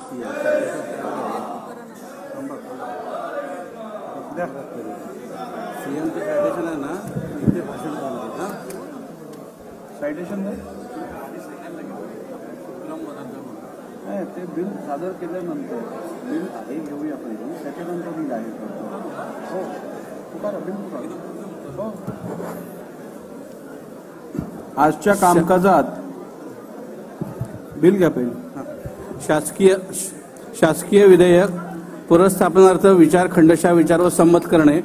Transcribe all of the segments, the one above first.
सीएमचे citation आहे ना, इथे भाषण करणार ना सायटेशन नाही, ते बिल सादर केल्यानंतर बिल हे घेऊया पाहिजे, त्याच्यानंतर मी जाहीर करतो. हो तुकारा बिल तुकारा. हो आजच्या कामकाजात बिल घ्या पाहिजे. शासकीय विधेयक पुनर्स्थापनार्थ विचार खंडशः विचार व संमत करणे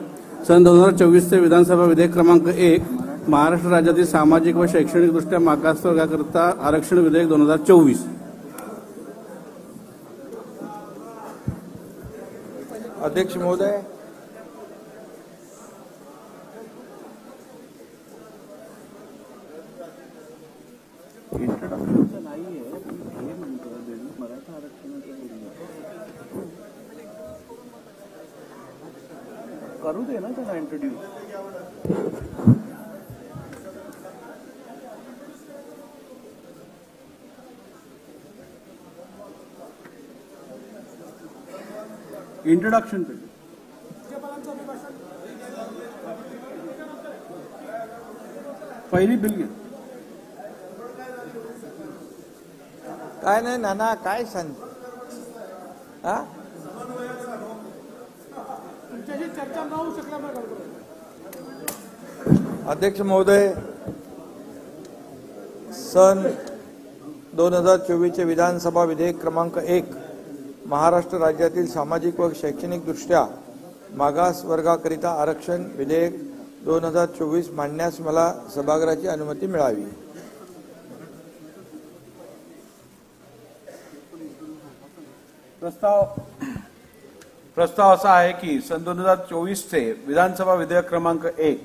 सन 2024 चे विधानसभा विधेयक क्रमांक 1 महाराष्ट्र राज्यातील सामाजिक व शैक्षणिकदृष्ट्या मागासवर्गाकरिता आरक्षण विधेयक 2024. अध्यक्ष महोदय, इंट्रोडक्शनचं नाहीये, हे म्हणतो मराठा आरक्षणाचं करू दे ना त्याला इंट्रोड्यूस. इंट्रोडक्शन पहिली बिल घे. काय नाही नाना, काय सांग. अध्यक्ष महोदय, सन 2024 चे विधानसभा विधेयक क्रमांक 1 महाराष्ट्र राज्यातील सामाजिक व शैक्षणिक दृष्ट्या मागास वर्गाकरिता आरक्षण विधेयक 2024 मांडण्यास मला सभागृहाची अनुमती मिळावी. प्रस्ताव असा आहे की सन 2024 चे विधानसभा विधेयक क्रमांक 1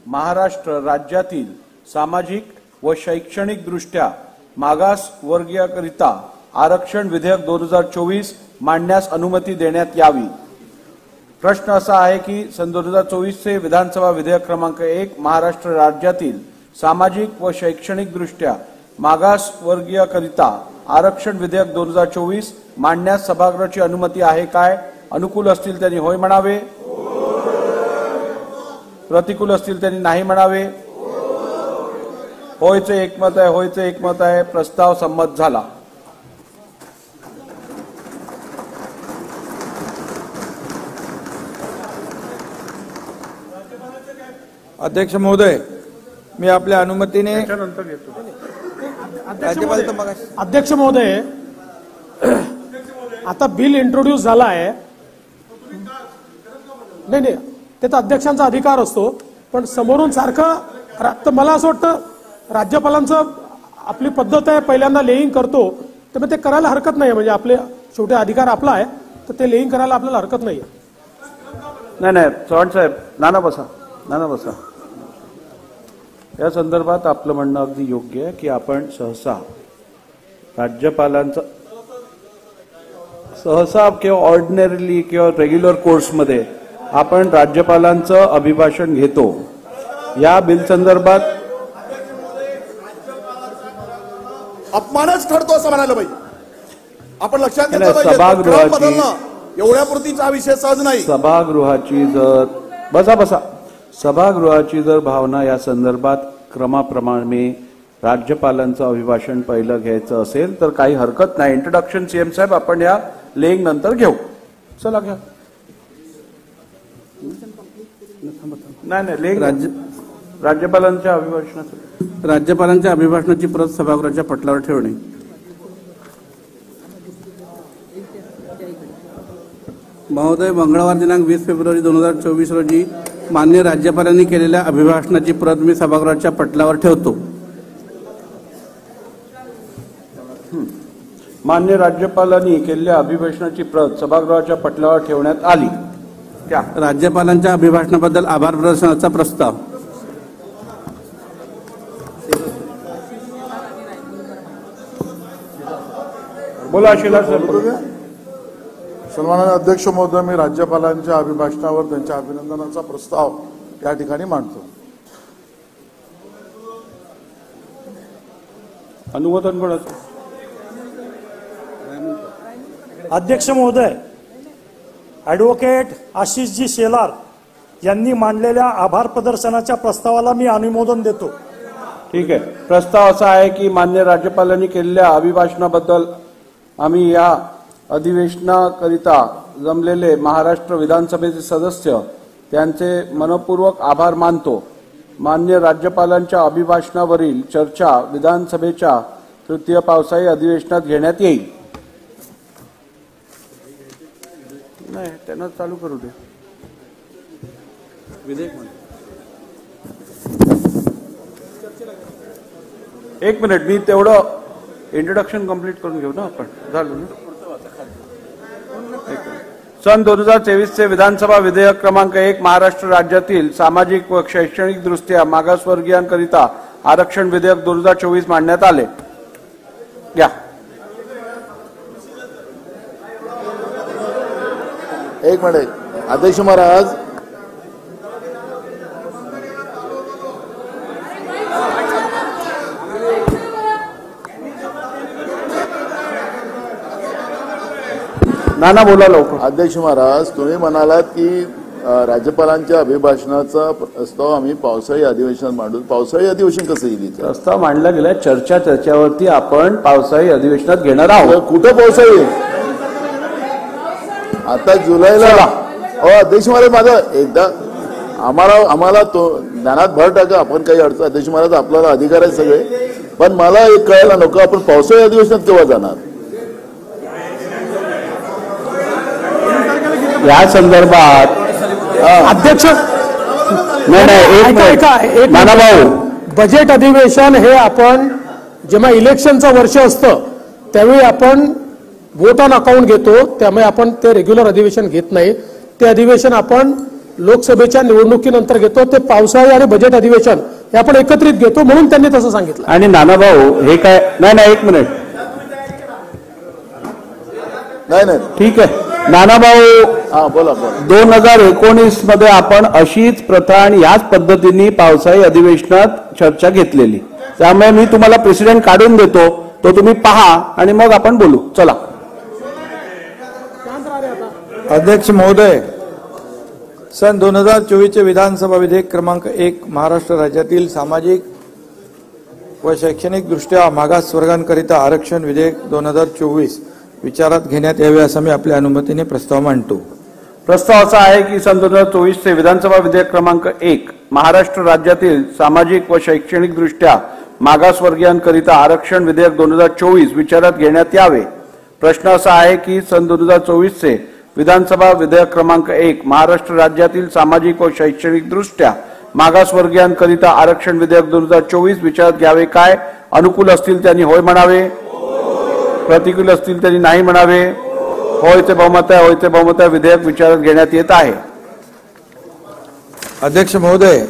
महाराष्ट्र राज्यातील सामाजिक व शैक्षणिक दृष्ट्या मागास वर्गीयकरिता आरक्षण विधेयक 2024 मांडण्यास अनुमती देण्यात यावी. प्रश्न असा आहे की सन 2024 चे विधानसभा विधेयक क्रमांक 1 महाराष्ट्र राज्यातील सामाजिक व शैक्षणिक दृष्ट्या मागास वर्गीयकरिता आरक्षण विधेयक 2024 मांडण्यास सभागृहाची अनुमती आहे काय? अनुकूल असतील त्यांनी होय म्हणावे, प्रतिकूल असतील त्यांनी नाही म्हणावे. होयचे एकमत आहे, होयचे एकमत आहे. प्रस्ताव संमत झाला. अध्यक्ष महोदय, मी आपल्या अनुमतीने अध्यक्ष महोदय, आता बिल इंट्रोड्यूस झाला आहे. नाही, ते तर अध्यक्षांचा अधिकार असतो, पण समोरून सारखं मला असं वाटतं राज्यपालांचं आपली पद्धत आहे, पहिल्यांदा लेईंग करतो, तर मग ते करायला हरकत नाही. म्हणजे आपले शेवटी अधिकार आपला आहे, तर ते लेईंग करायला आपल्याला हरकत नाही. नाही चव्हाण साहेब, नाना बसा. या संदर्भात आपलं म्हणणं अगदी योग्य आहे की आपण सहसा किंवा ऑर्डिनरीली किंवा रेग्युलर कोर्समध्ये आपण राज्यपालांचं अभिभाषण घेतो. या बिल संदर्भात अपमानच ठरतो असं म्हणायला पाहिजे. आपण लक्षात घेतलं पाहिजे, एवढ्यापुरतीचा विषय सहज नाही. सभागृहाची जर भावना या संदर्भात क्रमाप्रमाणे राज्यपालांचं अभिभाषण पहिलं घ्यायचं असेल तर काही हरकत नाही. इंट्रोडक्शन सीएम साहेब आपण या लेंग नंतर घेऊ. चला घ्या. नाही राज्यपालांच्या अभिभाषणाची प्रत सभागृहाच्या पटलावर ठेवणे. महोदय, मंगळवार दिनांक 20 फेब्रुवारी 2024 रोजी माननीय राज्यपालांनी केलेल्या अभिभाषणाची प्रत मी सभागृहाच्या पटलावर ठेवतो. माननीय राज्यपालांनी केलेल्या अभिभाषणाची प्रत सभागृहाच्या पटलावर ठेवण्यात आली. त्या राज्यपालांच्या अभिभाषणाबद्दल आभार प्रदर्शनाचा प्रस्ताव. बोला शिला सर. सन्माननीय अध्यक्ष महोदय, मी राज्यपालांच्या अभिभाषणावर त्यांच्या अभिनंदनाचा प्रस्ताव या ठिकाणी मांडतो. अनुमोदन कोणाचं? अध्यक्ष महोदय, ॲडव्होकेट आशिषजी शेलार यांनी मांडलेल्या आभार प्रदर्शनाच्या प्रस्तावाला मी अनुमोदन देतो. ठीक आहे. प्रस्ताव असा आहे की मान्य राज्यपालांनी केलेल्या अभिभाषणाबद्दल आम्ही या अधिवेशनाकरिता जमलेले महाराष्ट्र विधानसभेचे सदस्य त्यांचे मनपूर्वक आभार मानतो. मान्य राज्यपालांच्या अभिभाषणावरील चर्चा विधानसभेच्या तृतीय पावसाळी अधिवेशनात घेण्यात येईल. नाही, त्यांना चालू करू दे. एक मिनिट, मी तेवढं इंट्रोडक्शन कंप्लीट करून घेऊ ना आपण. झालं ना. सन 2023 चे विधानसभा विधेयक क्रमांक 1 महाराष्ट्र राज्यातील सामाजिक व शैक्षणिक दृष्ट्या मागासवर्गीयांकरिता आरक्षण विधेयक 2024 मांडण्यात आले. घ्या. एक मिनिट अध्यक्ष महाराज, नाना बोला लवकर. अध्यक्ष महाराज, तुम्ही म्हणालात की राज्यपालांच्या अभिभाषणाचा प्रस्ताव आम्ही पावसाळी अधिवेशनात मांडू. पावसाळी अधिवेशन कसं येईल? प्रस्ताव मांडला गेला, चर्चावरती आपण पावसाळी अधिवेशनात घेणार आहोत. कुठं पावसाळी? आता जुलैला. अध्यक्ष महाराज, माझं एकदा आम्हाला तो ज्ञानात भर टाका. आपण काही अडचण, अध्यक्ष महाराज आपल्याला अधिकार आहे सगळे, पण मला एक कळायला नको, आपण पावसाळी अधिवेशनात केव्हा जाणार? या संदर्भात अध्यक्ष नाही, नाना भाऊ, बजेट अधिवेशन हे आपण जेव्हा इलेक्शनचं वर्ष असतं त्यावेळी आपण वोट ऑन अकाउंट घेतो, त्यामुळे आपण ते रेग्युलर अधिवेशन घेत नाही. ते अधिवेशन आपण लोकसभेच्या निवडणुकीनंतर घेतो. ते पावसाळी आणि बजेट अधिवेशन हे आपण एकत्रित घेतो, म्हणून त्यांनी तसं सांगितलं. आणि नाना भाऊ हे काय? नाही, एक मिनिट. नाही, ठीक आहे. नाना भाऊ, बोला. 2019 मध्ये आपण अशीच प्रथा आणि याच पद्धतीने पावसाळी अधिवेशनात चर्चा घेतलेली. त्यामुळे मी तुम्हाला प्रेसिडेंट काढून देतो, तो तुम्ही पहा आणि मग आपण बोलू. चला. अध्यक्ष महोदय, सन 2024 चे विधानसभा विधेयक क्रमांक 1 महाराष्ट्र राज्यातील सामाजिक व शैक्षणिक दृष्ट्या मागास वर्गांकरिता आरक्षण विधेयक 2024 विचारात घेण्यात यावे असा मी आपल्या अनुमतीने प्रस्ताव मांडतो. प्रस्ताव असा आहे की सन 2024 चे विधानसभा विधेयक क्रमांक 1 महाराष्ट्र राज्यातील सामाजिक व शैक्षणिक दृष्ट्या मागासवर्गीयांकरिता आरक्षण विधेयक 2024 विचारात घेण्यात यावे. प्रश्न असा आहे की सन 2024 चे विधानसभा विधेयक क्रमांक 1 महाराष्ट्र राज्यातील सामाजिक व शैक्षणिक दृष्ट्या मागासवर्गीयांकरिता आरक्षण विधेयक 2024 विचारात घ्यावे काय? अनुकूल असतील त्यांनी होय म्हणावे, प्रतिकूल असतील त्यांनी नाही म्हणावे. होयचे बहुमत आहे, होयचे बहुमत आहे. विधेयक विचारात घेण्यात येत आहे. अध्यक्ष महोदय,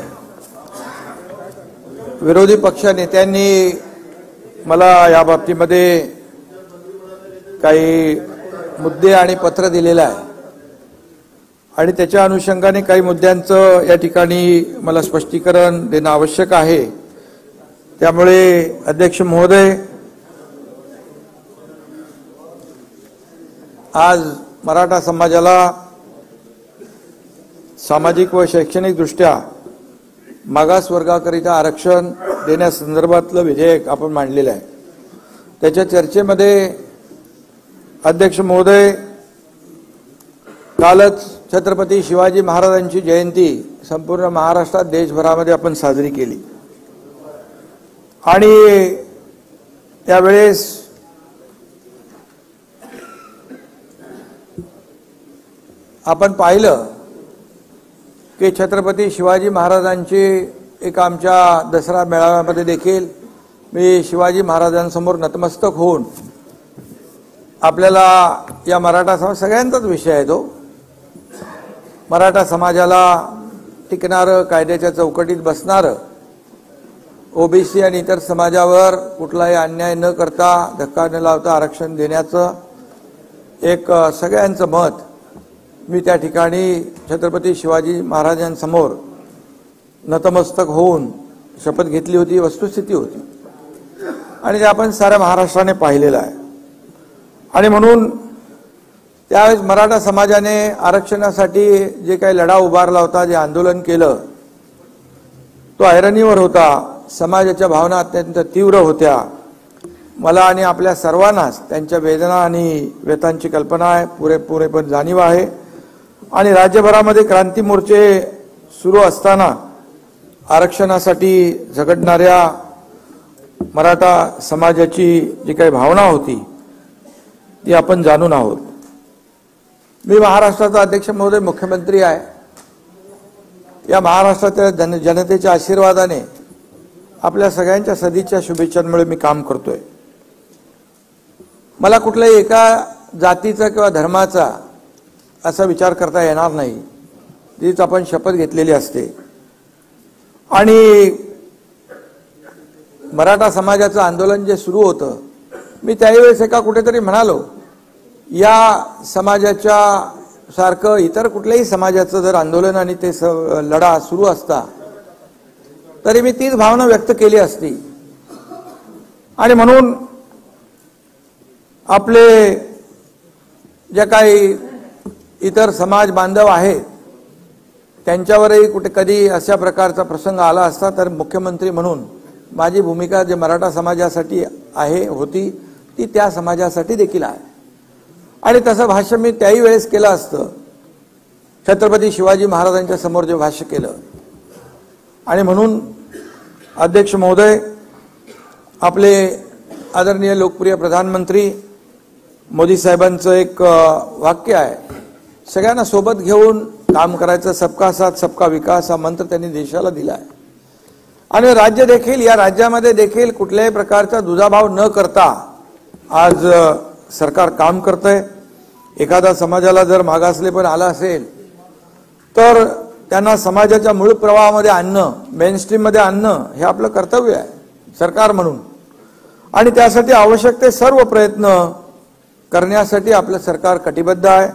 विरोधी पक्ष नेत्यांनी मला या बाबतीमध्ये काही मुद्दे आणि पत्र दिलेलं आहे आणि त्याच्या अनुषंगाने काही मुद्द्यांचं या ठिकाणी मला स्पष्टीकरण देणं आवश्यक आहे. त्यामुळे अध्यक्ष महोदय, आज मराठा समाजाला सामाजिक व शैक्षणिक दृष्ट्या मागासवर्गाकरिता आरक्षण देण्यासंदर्भातलं विधेयक आपण मांडलेलं आहे. त्याच्या चर्चेमध्ये अध्यक्ष महोदय, कालच छत्रपती शिवाजी महाराजांची जयंती संपूर्ण महाराष्ट्रात देशभरामध्ये आपण साजरी केली आणि त्यावेळेस आपण पाहिलं की छत्रपती शिवाजी महाराजांची एक आमच्या दसरा मेळाव्यामध्ये देखील मी शिवाजी महाराजांसमोर नतमस्तक होऊन आपल्याला या मराठा समाज सगळ्यांचाच विषय आहे तो, मराठा समाजाला टिकणारं, कायद्याच्या चौकटीत बसणारं, ओबीसी आणि इतर समाजावर कुठलाही अन्याय न करता, धक्का न लावता आरक्षण देण्याचं एक सगळ्यांचं मत मी त्या ठिकाणी छत्रपती शिवाजी महाराजांसमोर नतमस्तक होऊन शपथ घेतली होती. वस्तुस्थिती होती आणि ते आपण साऱ्या महाराष्ट्राने पाहिलेलं आहे. आणि म्हणून त्यावेळेस मराठा समाजाने आरक्षणासाठी जे काही लढा उभारला होता, जे आंदोलन केलं, तो ऐरणीवर होता. समाजाच्या भावना अत्यंत तीव्र होत्या. मला आणि आपल्या सर्वांनाच त्यांच्या वेदना आणि व्यथांची कल्पना आहे, पुरेपूर जाणीव आहे. आणि राज्यभरामध्ये क्रांती मोर्चे सुरू असताना आरक्षणासाठी झगडणाऱ्या मराठा समाजाची जी काही भावना होती ती आपण जाणून आहोत. मी महाराष्ट्राचा अध्यक्ष महोदय, मुख्यमंत्री आहे. या महाराष्ट्राच्या जनतेच्या आशीर्वादाने, आपल्या सगळ्यांच्या सदिच्छा शुभेच्छांमुळे मी काम करतोय. मला कुठल्याही एका जातीचा किंवा धर्माचा असा विचार करता येणार नाही. तीच आपण शपथ घेतलेली असते. आणि मराठा समाजाचं आंदोलन जे सुरू होतं, मी त्यावेळेस एका कुठेतरी म्हणालो, या समाजाच्या सारखं इतर कुठल्याही समाजाचं जर आंदोलन आणि ते लढा सुरू असता तरी मी तीच भावना व्यक्त केली असती. आणि म्हणून आपले जे काही इतर समाज बांधव आहेत त्यांच्यावरही कुठे कधी अशा प्रकारचा प्रसंग आला असता तर मुख्यमंत्री म्हणून माझी भूमिका जे मराठा समाजासाठी होती ती त्या समाजासाठी देखील आहे. आणि तसं भाष्य मी त्याही वेळेस केलं असतं, छत्रपती शिवाजी महाराजांच्या समोर जे भाष्य केलं. आणि म्हणून अध्यक्ष महोदय, आपले आदरणीय लोकप्रिय प्रधानमंत्री मोदी साहेबांचं एक वाक्य आहे, सगळ्यांना सोबत घेऊन काम करायचं, सबका साथ सबका विकास हा मंत्र त्यांनी देशाला दिला आहे. आणि राज्य देखील, या राज्यामध्ये देखील कुठल्याही प्रकारचा दुजाभाव न करता आज सरकार काम करतंय. एखादा समाजाला जर मागासलेपण आलं असेल तर त्यांना समाजाच्या मूळ प्रवाहामध्ये आणणं, मेनस्ट्रीम मध्ये आणणं हे आपलं कर्तव्य आहे सरकार म्हणून. आणि त्यासाठी आवश्यक ते सर्व प्रयत्न करण्यासाठी आपलं सरकार कटिबद्ध आहे.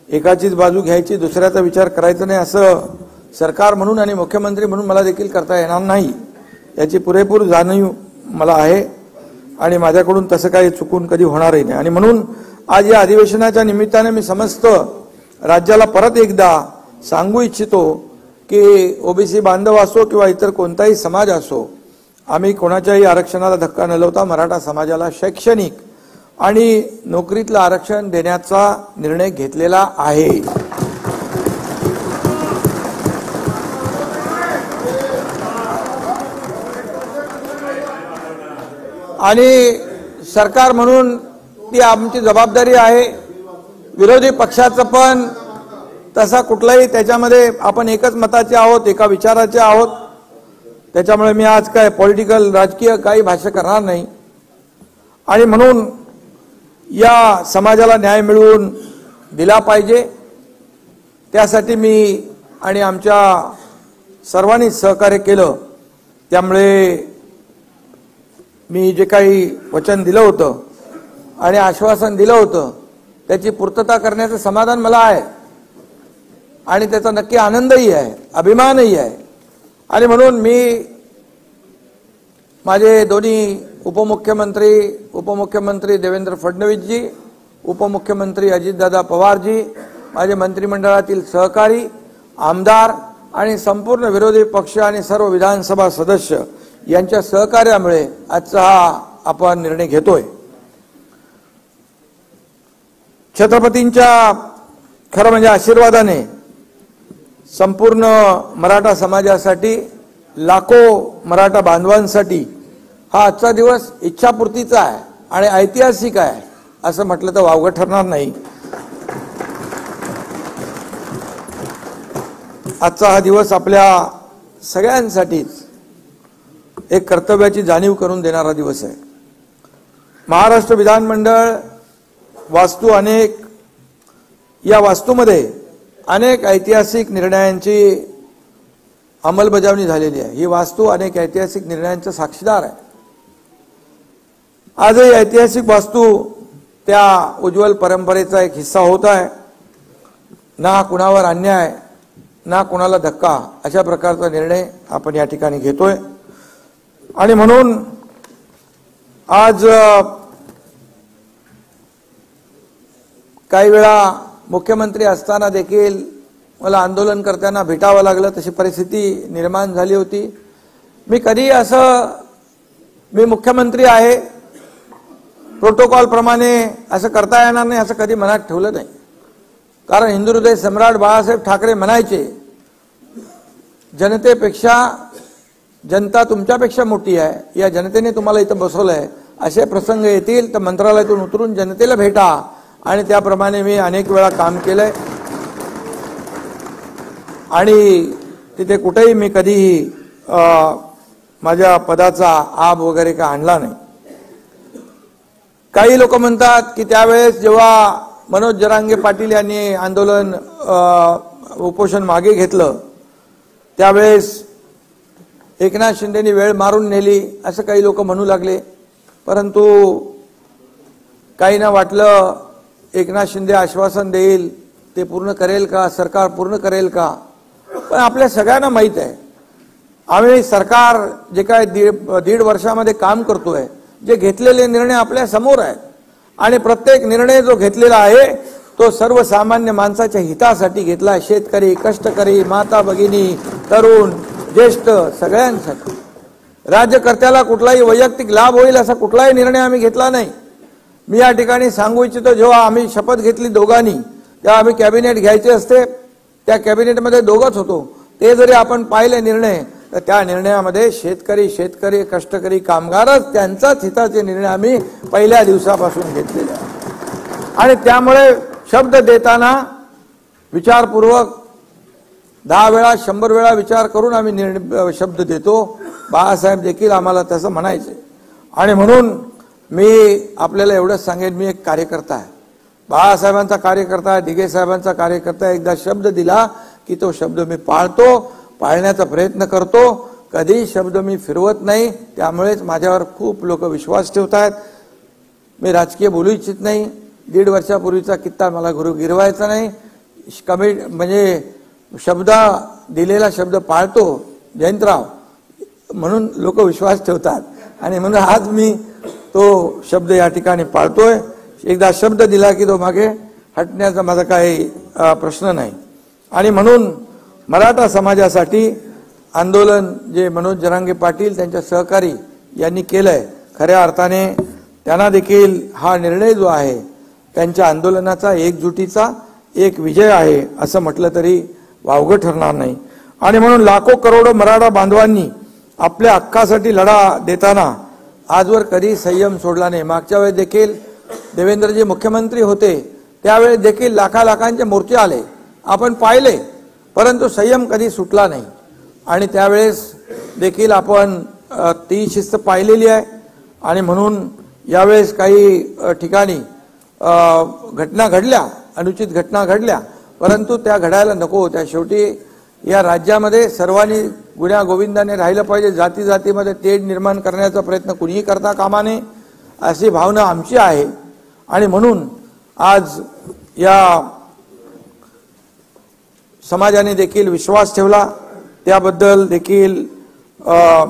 एकाचीच बाजू घ्यायची, दुसऱ्याचा विचार करायचा नाही असं सरकार म्हणून आणि मुख्यमंत्री म्हणून मला देखील करता येणार नाही, याची पुरेपूर जाणीव मला आहे. आणि माझ्याकडून तसं काही चुकून कधी होणारही नाही. आणि म्हणून आज या अधिवेशनाच्या निमित्ताने मी समस्त राज्याला परत एकदा सांगू इच्छितो की ओबीसी बांधव असो किंवा इतर कोणताही समाज असो, आम्ही कोणाच्याही आरक्षणाला धक्का न लावता मराठा समाजाला शैक्षणिक आणि नोकरीतलं आरक्षण देण्याचा निर्णय घेतलेला आहे. आणि सरकार म्हणून ती आमची जबाबदारी आहे. विरोधी पक्षाचं पण तसा कुठलाही त्याच्यामध्ये आपण एकच मताचे आहोत, एका विचाराचे आहोत. त्याच्यामुळे मी आज काय पॉलिटिकल राजकीय काही भाष्य करणार नाही. आणि म्हणून या समाजाला न्याय मिळवून दिला पाहिजे, त्यासाठी मी आणि आमच्या सर्वांनी सहकार्य केलं. त्यामुळे मी जे काही वचन दिलं होतं आणि आश्वासन दिलं होतं त्याची पूर्तता करण्याचं समाधान मला आहे आणि त्याचा नक्की आनंदही आहे, अभिमानही आहे. आणि म्हणून मी माझे दोन्ही उपमुख्यमंत्री देवेंद्र फडणवीसजी, उपमुख्यमंत्री अजितदादा पवारजी, माझे मंत्रिमंडळातील सहकारी, आमदार आणि संपूर्ण विरोधी पक्ष आणि सर्व विधानसभा सदस्य यांच्या सहकार्यामुळे आजचा हा आपण निर्णय घेतोय. छत्रपतींच्या खरं म्हणजे आशीर्वादाने संपूर्ण मराठा समाजासाठी, लाखो मराठा बांधवांसाठी हा आजचा दिवस इच्छापूर्तीचा आहे आणि ऐतिहासिक आहे असं म्हटलं तर वावगं ठरणार नाही. आजचा हा दिवस आपल्या सगळ्यांसाठीच एक कर्तव्याची जाणीव करून देणारा दिवस आहे. महाराष्ट्र विधानमंडळ वास्तू अनेक, या वास्तूमध्ये अनेक ऐतिहासिक निर्णयांची अंमलबजावणी झालेली आहे. ही वास्तू अनेक ऐतिहासिक निर्णयांचा साक्षीदार आहे. आजही ऐतिहासिक वास्तू त्या उज्ज्वल परंपरेचा एक हिस्सा होत आहे. ना कुणावर अन्याय ना कुणाला धक्का अशा प्रकारचा निर्णय आपण या ठिकाणी घेतोय. आणि म्हणून आज काही वेळा मुख्यमंत्री असताना देखील मला आंदोलनकर्त्यांना भेटावं लागलं, तशी परिस्थिती निर्माण झाली होती. मी कधी असं मी मुख्यमंत्री आहे प्रोटोकॉल प्रमाणे असं करता येणार नाही असं कधी मनात ठेवलं नाही. कारण हिंदू हृदय सम्राट बाळासाहेब ठाकरे म्हणायचे, जनतेपेक्षा जनता तुमच्यापेक्षा मोठी आहे, या जनतेने तुम्हाला इथं बसवलंय, असे प्रसंग येतील तर मंत्रालयातून उतरून जनतेला भेटा. आणि त्याप्रमाणे मी अनेक वेळा काम केलंय आणि तिथे कुठेही मी कधीही माझ्या पदाचा आब वगैरे का आणला नाही. काही लोक म्हणतात की त्यावेळेस जेव्हा मनोज जरांगे पाटील यांनी आंदोलन उपोषण मागे घेतलं त्यावेळेस एकनाथ शिंदेनी वेळ मारून नेली असं काही लोक म्हणू लागले. परंतु काहींना वाटलं एकनाथ शिंदे आश्वासन देईल, ते पूर्ण करेल का, सरकार पूर्ण करेल का. पण आपल्या सगळ्यांना माहित आहे आम्ही सरकार जे काय दीड वर्षामध्ये काम करतोय, जे घेतलेले निर्णय आपल्या समोर आहेत आणि प्रत्येक निर्णय जो घेतलेला आहे तो सर्वसामान्य माणसाच्या हितासाठी घेतला. शेतकरी, कष्टकरी, माता भगिनी, तरुण, ज्येष्ठ सगळ्यांसाठी. राज्यकर्त्याला कुठलाही वैयक्तिक लाभ होईल असा कुठलाही निर्णय आम्ही घेतला नाही. मी या ठिकाणी सांगू इच्छितो, जेव्हा आम्ही शपथ घेतली दोघांनी तेव्हा आम्ही कॅबिनेट घ्यायचे असते, त्या कॅबिनेटमध्ये दोघंच होतो. ते जरी आपण पाहिले निर्णय तर त्या निर्णयामध्ये शेतकरी कष्टकरी कामगारच त्यांचाच हिताचे निर्णय आम्ही पहिल्या दिवसापासून घेतलेले आहेत. आणि त्यामुळे शब्द देताना विचारपूर्वक 10 वेळा 100 वेळा विचार करून आम्ही शब्द देतो. बाळासाहेब देखील आम्हाला तसं म्हणायचे. आणि म्हणून मी आपल्याला एवढंच सांगेन, मी एक कार्यकर्ता आहे, बाळासाहेबांचा कार्यकर्ता आहे, दिघे साहेबांचा कार्यकर्ता आहे. एकदा शब्द दिला की तो शब्द मी पाळतो, पाळण्याचा प्रयत्न करतो. कधी शब्द मी फिरवत नाही. त्यामुळेच माझ्यावर खूप लोक विश्वास ठेवतात. मी राजकीय बोलू इच्छित नाही. 1.5 वर्षापूर्वीचा किस्सा मला गिरवायचा नाही. म्हणजे शब्द दिलेला शब्द पाळतो जयंतराव, म्हणून लोक विश्वास ठेवतात आणि म्हणून आज मी तो शब्द या ठिकाणी पाळतोय. एकदा शब्द दिला की तो मागे हटण्याचा माझा काही प्रश्न नाही. आणि म्हणून मराठा समाजासाठी आंदोलन जे मनोज जरांगे पाटील त्यांच्या सहकारी यांनी केलंय, खऱ्या अर्थाने त्यांना देखील हा निर्णय जो आहे त्यांच्या आंदोलनाचा एकजुटीचा एक विजय आहे असं म्हटलं तरी वावगं ठरणार नाही. आणि म्हणून लाखो करोडो मराठा बांधवांनी आपल्या हक्कासाठी लढा देताना आजवर कधी संयम सोडला नाही. मागच्या वेळेस देखील देवेंद्रजी मुख्यमंत्री होते त्यावेळेस देखील लाखांचे मोर्चे आले, आपण पाहिले, परंतु संयम कधी सुटला नाही. आणि त्यावेळेस देखील आपण ती शिस्त पाहिलेली आहे. आणि म्हणून यावेळेस काही ठिकाणी घटना घडल्या, अनुचित घटना घडल्या, परंतु त्या घडायला नको होत्या. शेवटी या राज्यामध्ये सर्वांनी गुण्या गोविंदाने राहिलं पाहिजे. जाती जातीमध्ये तेढ निर्माण करण्याचा प्रयत्न कुणीही करता कामा नये अशी भावना आमची आहे. आणि म्हणून आज या समाजाने देखील विश्वास ठेवला, त्याबद्दल देखील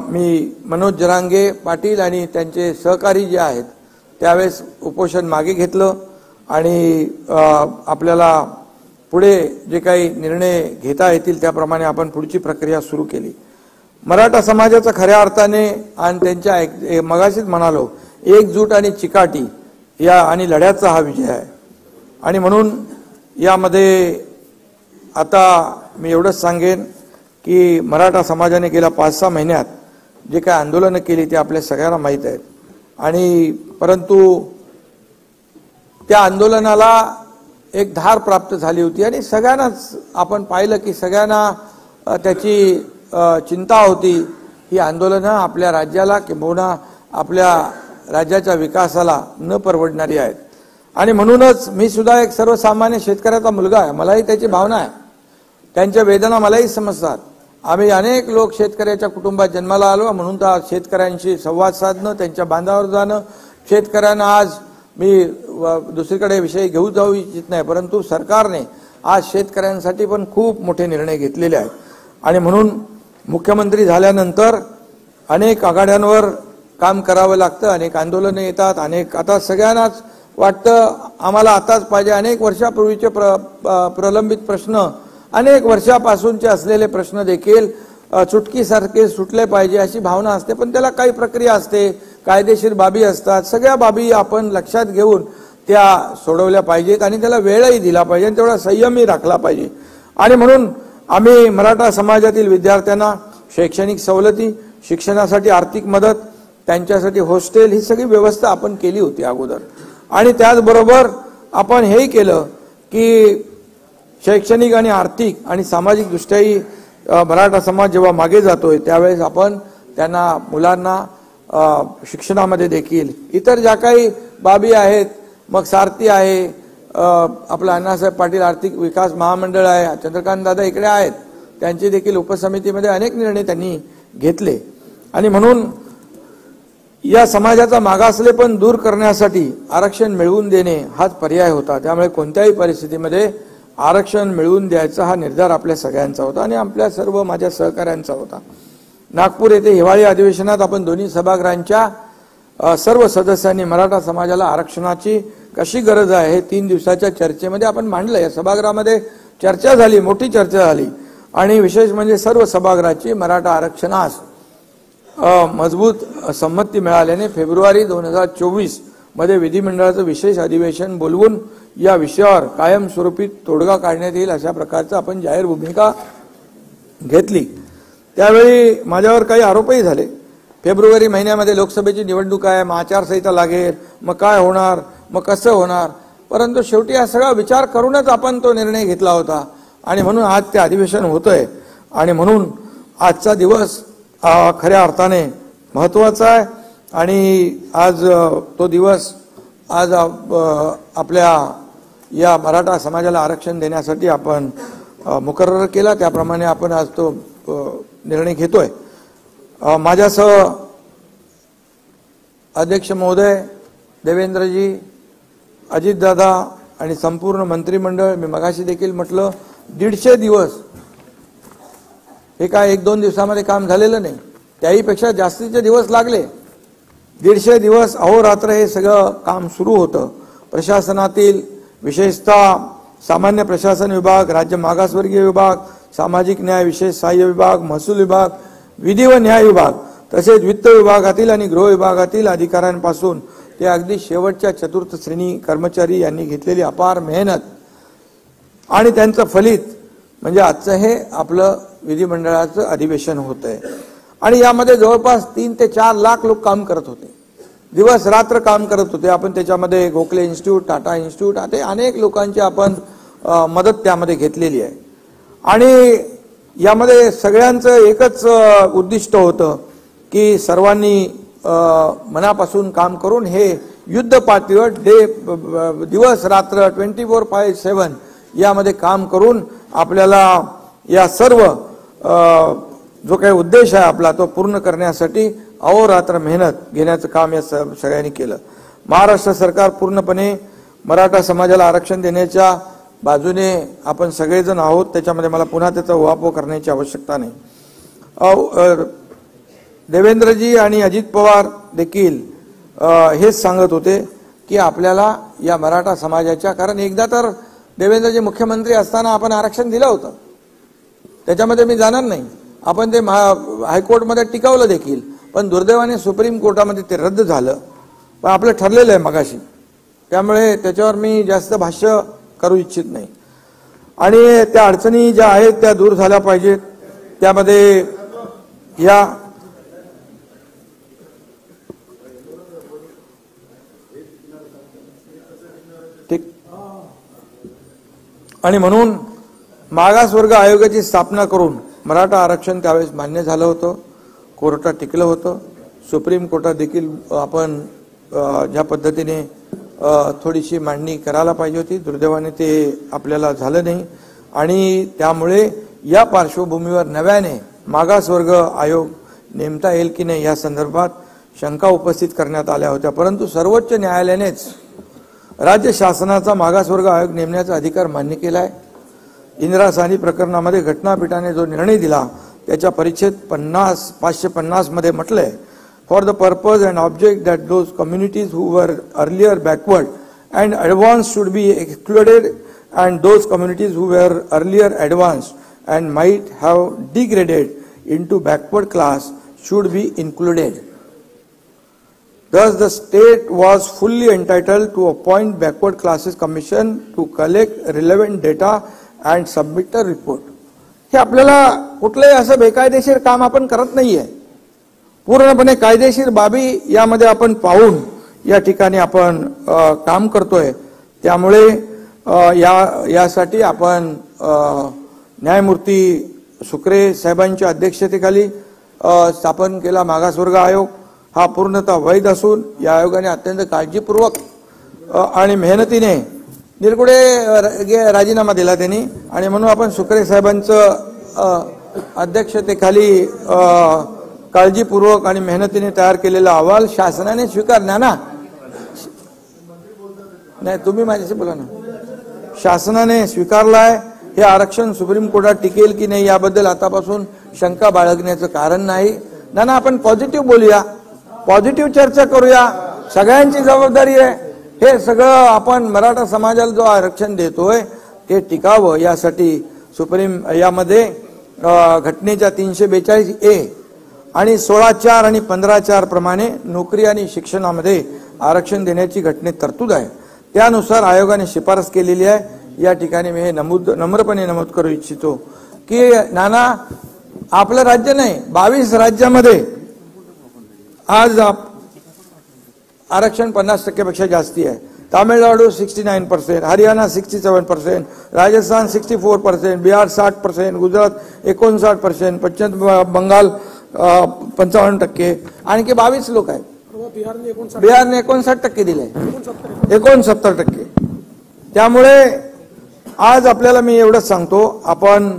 मी मनोज जरांगे पाटील आणि त्यांचे सहकारी जे आहेत त्यावेळेस उपोषण मागे घेतलं आणि आपल्याला पुढे जे काही निर्णय घेता येतील त्याप्रमाणे आपण पुढची प्रक्रिया सुरू केली. मराठा समाजाचा खऱ्या अर्थाने आणि त्यांच्या मगाशीच म्हणालो एकजूट आणि चिकाटी या आणि लढ्याचा हा विजय आहे. आणि म्हणून यामध्ये आता मी एवढंच सांगेन की मराठा समाजाने गेल्या 5-6 महिन्यात जे काही आंदोलनं केली ते आपल्या सगळ्यांना माहीत आहेत. आणि परंतु त्या आंदोलनाला एक धार प्राप्त झाली होती आणि सगळ्यांनाच आपण पाहिलं की सगळ्यांना त्याची चिंता होती. ही आंदोलनं आपल्या राज्याला किंबहुना आपल्या राज्याच्या विकासाला न परवडणारी आहेत. आणि म्हणूनच मी सुद्धा एक सर्वसामान्य शेतकऱ्याचा मुलगा आहे, मलाही त्याची भावना आहे, त्यांच्या वेदना मलाही समजतात. आम्ही अनेक लोक शेतकऱ्याच्या कुटुंबात जन्माला आलो, म्हणून तर शेतकऱ्यांशी संवाद साधणं, त्यांच्या बांधावर जाणं, शेतकऱ्यांना आज मी दुसरीकडे विषय घेऊ जाऊ इच्छित नाही, परंतु सरकारने आज शेतकऱ्यांसाठी पण खूप मोठे निर्णय घेतलेले आहेत. आणि म्हणून मुख्यमंत्री झाल्यानंतर अनेक आघाड्यांवर काम करावं लागतं, अनेक आंदोलनं येतात, अनेक आता सगळ्यांनाच वाटतं आम्हाला आताच पाहिजे. अनेक वर्षापूर्वीचे प्रलंबित प्रश्न, अनेक वर्षापासूनचे असलेले प्रश्न देखील चुटकीसारखे सुटले पाहिजे अशी भावना असते. पण त्याला काही प्रक्रिया असते, कायदेशीर बाबी असतात. सगळ्या बाबी आपण लक्षात घेऊन त्या सोडवल्या पाहिजेत आणि त्याला वेळही दिला पाहिजे आणि तेवढा संयमही राखला पाहिजे. आणि म्हणून आम्ही मराठा समाजातील विद्यार्थ्यांना शैक्षणिक सवलती, शिक्षणासाठी आर्थिक मदत, त्यांच्यासाठी हॉस्टेल, ही सगळी व्यवस्था आपण केली होती अगोदर. आणि त्याचबरोबर आपण हेही केलं की शैक्षणिक आणि आर्थिक आणि सामाजिक दृष्ट्याही मराठा समाज जेव्हा मागे जातोय त्यावेळेस आपण त्यांना, मुलांना शिक्षणामध्ये देखील इतर ज्या काही बाबी आहेत, मग सारथी आहे, आपलं अण्णासाहेब पाटील आर्थिक विकास महामंडळ आहे, चंद्रकांत दादा इकडे आहेत, त्यांची देखील उपसमितीमध्ये अनेक निर्णय त्यांनी घेतले. आणि म्हणून या समाजाचा मागासलेपण दूर करण्यासाठी आरक्षण मिळवून देणे हाच पर्याय होता. त्यामुळे कोणत्याही परिस्थितीमध्ये आरक्षण मिळवून द्यायचा हा निर्धार आपल्या सगळ्यांचा होता आणि आपल्या सर्व माझ्या सहकाऱ्यांचा होता. नागपूर येथे हिवाळी अधिवेशनात आपण दोन्ही सभागृहांच्या सर्व सदस्यांनी मराठा समाजाला आरक्षणाची कशी गरज आहे हे 3 दिवसाच्या चर्चेमध्ये आपण मांडलं. या सभागृहामध्ये चर्चा झाली, मोठी चर्चा झाली आणि विशेष म्हणजे सर्व सभागृहाची मराठा आरक्षणास मजबूत संमती मिळाल्याने फेब्रुवारी 2024 मध्ये विधिमंडळाचं विशेष अधिवेशन बोलवून या विषयावर कायमस्वरूपी तोडगा काढण्यात येईल अशा प्रकारचं आपण जाहीर भूमिका घेतली. त्यावेळी माझ्यावर काही आरोपही झाले. फेब्रुवारी महिन्यामध्ये लोकसभेची निवडणूक आहे, मग आचारसंहिता लागेल, मग काय होणार, मग कसं होणार. परंतु शेवटी हा सगळा विचार करूनच आपण तो निर्णय घेतला होता आणि म्हणून आज ते अधिवेशन होतंय. आणि म्हणून आजचा दिवस खऱ्या अर्थाने महत्वाचा आहे आणि आज तो दिवस आज आपल्या या मराठा समाजाला आरक्षण देण्यासाठी आपण मुकर्रर केला. त्याप्रमाणे आपण आज तो निर्णय घेतोय. माझ्यासह अध्यक्ष महोदय, देवेंद्रजी, अजितदादा आणि संपूर्ण मंत्रिमंडळ, मी मगाशी देखील म्हटलं 150 दिवस, हे काय 1-2 दिवसामध्ये काम झालेलं नाही, त्याहीपेक्षा जास्तीचे दिवस लागले. 150 दिवस अहोरात्र हे सगळं काम सुरू होतं. प्रशासनातील विशेषतः सामान्य प्रशासन विभाग, राज्य मागासवर्गीय विभाग, सामाजिक न्याय विशेष सहाय्य विभाग, महसूल विभाग, विधी व न्याय विभाग, तसेच वित्त विभागातील आणि गृह विभागातील अधिकाऱ्यांपासून ते अगदी शेवटच्या चतुर्थ श्रेणी कर्मचारी यांनी घेतलेली अपार मेहनत आणि त्यांचं फलित म्हणजे आजचं हे आपलं विधिमंडळाचं अधिवेशन होतंय. आणि यामध्ये जवळपास 3 ते 4 लाख लोक काम करत होते, दिवस रात्र काम करत होते. आपण त्याच्यामध्ये गोखले इन्स्टिट्यूट, टाटा इन्स्टिट्यूट, असे अनेक लोकांची आपण मदत त्यामध्ये घेतलेली आहे. आणि यामध्ये सगळ्यांचं एकच उद्दिष्ट होतं की सर्वांनी मनापासून काम करून हे युद्ध पातळीवर दिवस रात्र 24/7 यामध्ये काम करून आपल्याला या सर्व जो काही उद्देश आहे आपला तो पूर्ण करण्यासाठी अहोरात्र मेहनत घेण्याचं काम या सगळ्यांनी केलं. महाराष्ट्र सरकार पूर्णपणे मराठा समाजाला आरक्षण देण्याच्या बाजूने आपण सगळेजण आहोत. त्याच्यामध्ये मला पुन्हा त्याचा उहापोह करण्याची आवश्यकता नाही. देवेंद्रजी आणि अजित पवार देखील हेच सांगत होते की आपल्याला या मराठा समाजाच्या, कारण एकदा तर देवेंद्रजी मुख्यमंत्री असताना आपण आरक्षण दिलं होतं, त्याच्यामध्ये मी जाणार नाही, आपण ते हायकोर्टमध्ये टिकवलं देखील, पण दुर्दैवाने सुप्रीम कोर्टामध्ये ते रद्द झालं. पण आपलं ठरलेलं आहे मगाशी, त्यामुळे त्याच्यावर मी जास्त भाष्य करू इच्छित नाही. आणि त्या अडचणी ज्या आहेत त्या दूर झाल्या पाहिजेत. त्यामध्ये या ठीक आणि म्हणून मागासवर्ग आयोगाची स्थापना करून मराठा आरक्षण त्यावेळेस मान्य झालं होतं, कोर्टात टिकलं होतं. सुप्रीम कोर्टात देखील आपण ज्या पद्धतीने थोडीशी मांडणी करायला पाहिजे होती, दुर्दैवाने ते आपल्याला झालं नाही. आणि त्यामुळे या पार्श्वभूमीवर नव्याने मागासवर्ग आयोग नेमता येईल की नाही या संदर्भात शंका उपस्थित करण्यात आल्या होत्या. परंतु सर्वोच्च न्यायालयानेच राज्य शासनाचा मागासवर्ग आयोग नेमण्याचा अधिकार मान्य केला आहे. इंदिरा साहनी प्रकरणामध्ये घटनापीठाने जो निर्णय दिला त्याच्या परिच्छेद 550 मध्ये म्हटलंय, for the purpose and object that those communities हू वर earlier backward and advanced should be excluded, and those communities who were earlier advanced and might have degraded into backward class should be included. Thus, the state was fully entitled to appoint backward classes commission to collect relevant data and submit a report. हे आपल्याला कुठलंही असं बेकायदेशीर काम आपण करत नाहीये. पूर्णपणे कायदेशीर बाबी यामध्ये आपण पाहून या ठिकाणी आपण काम करतोय. त्यामुळे यासाठी आपण न्यायमूर्ती सुक्रे साहेबांच्या अध्यक्षतेखाली स्थापन केला मागासवर्ग आयोग. हा पूर्णतः वैध असून या आयोगाने अत्यंत काळजीपूर्वक आणि मेहनतीने निर्गुणे राजीनामा दिला त्यांनी, आणि म्हणून आपण सुक्रे साहेबांचं अध्यक्षतेखाली काळजीपूर्वक आणि मेहनतीने तयार केलेला अहवाल शासनाने स्वीकारला ना. नाही, तुम्ही माझ्याशी बोला ना. शासनाने स्वीकारलाय. हे आरक्षण सुप्रीम कोर्टात टिकेल की नाही याबद्दल आतापासून शंका बाळगण्याचं कारण नाही. ना आपण पॉझिटिव्ह बोलूया, पॉझिटिव्ह चर्चा करूया. सगळ्यांची जबाबदारी आहे. हे सगळं आपण मराठा समाजाला जो आरक्षण देतोय ते टिकावं यासाठी सुप्रीम यामध्ये घटनेच्या 342A आणि 16(4) आणि 15(4) प्रमाणे नोकरी आणि शिक्षणामध्ये आरक्षण देण्याची घटनेत तरतूद आहे. त्यानुसार आयोगाने शिफारस केलेली आहे. या ठिकाणी मी हे नम्रपणे नमूद करू इच्छितो की नाना आपलं राज्य नाही, 22 राज्यामध्ये आज आरक्षण 50% पेक्षा जास्ती आहे. तामिळनाडू 69%, हरियाणा 67%, राजस्थान 64%, बिहार 60%, गुजरात 59%, पश्चिम बंगाल 55%, आणखी 22 लोक आहेत. बिहारने 59% दिले, 69%. त्यामुळे आज आपल्याला मी एवढंच सांगतो, आपण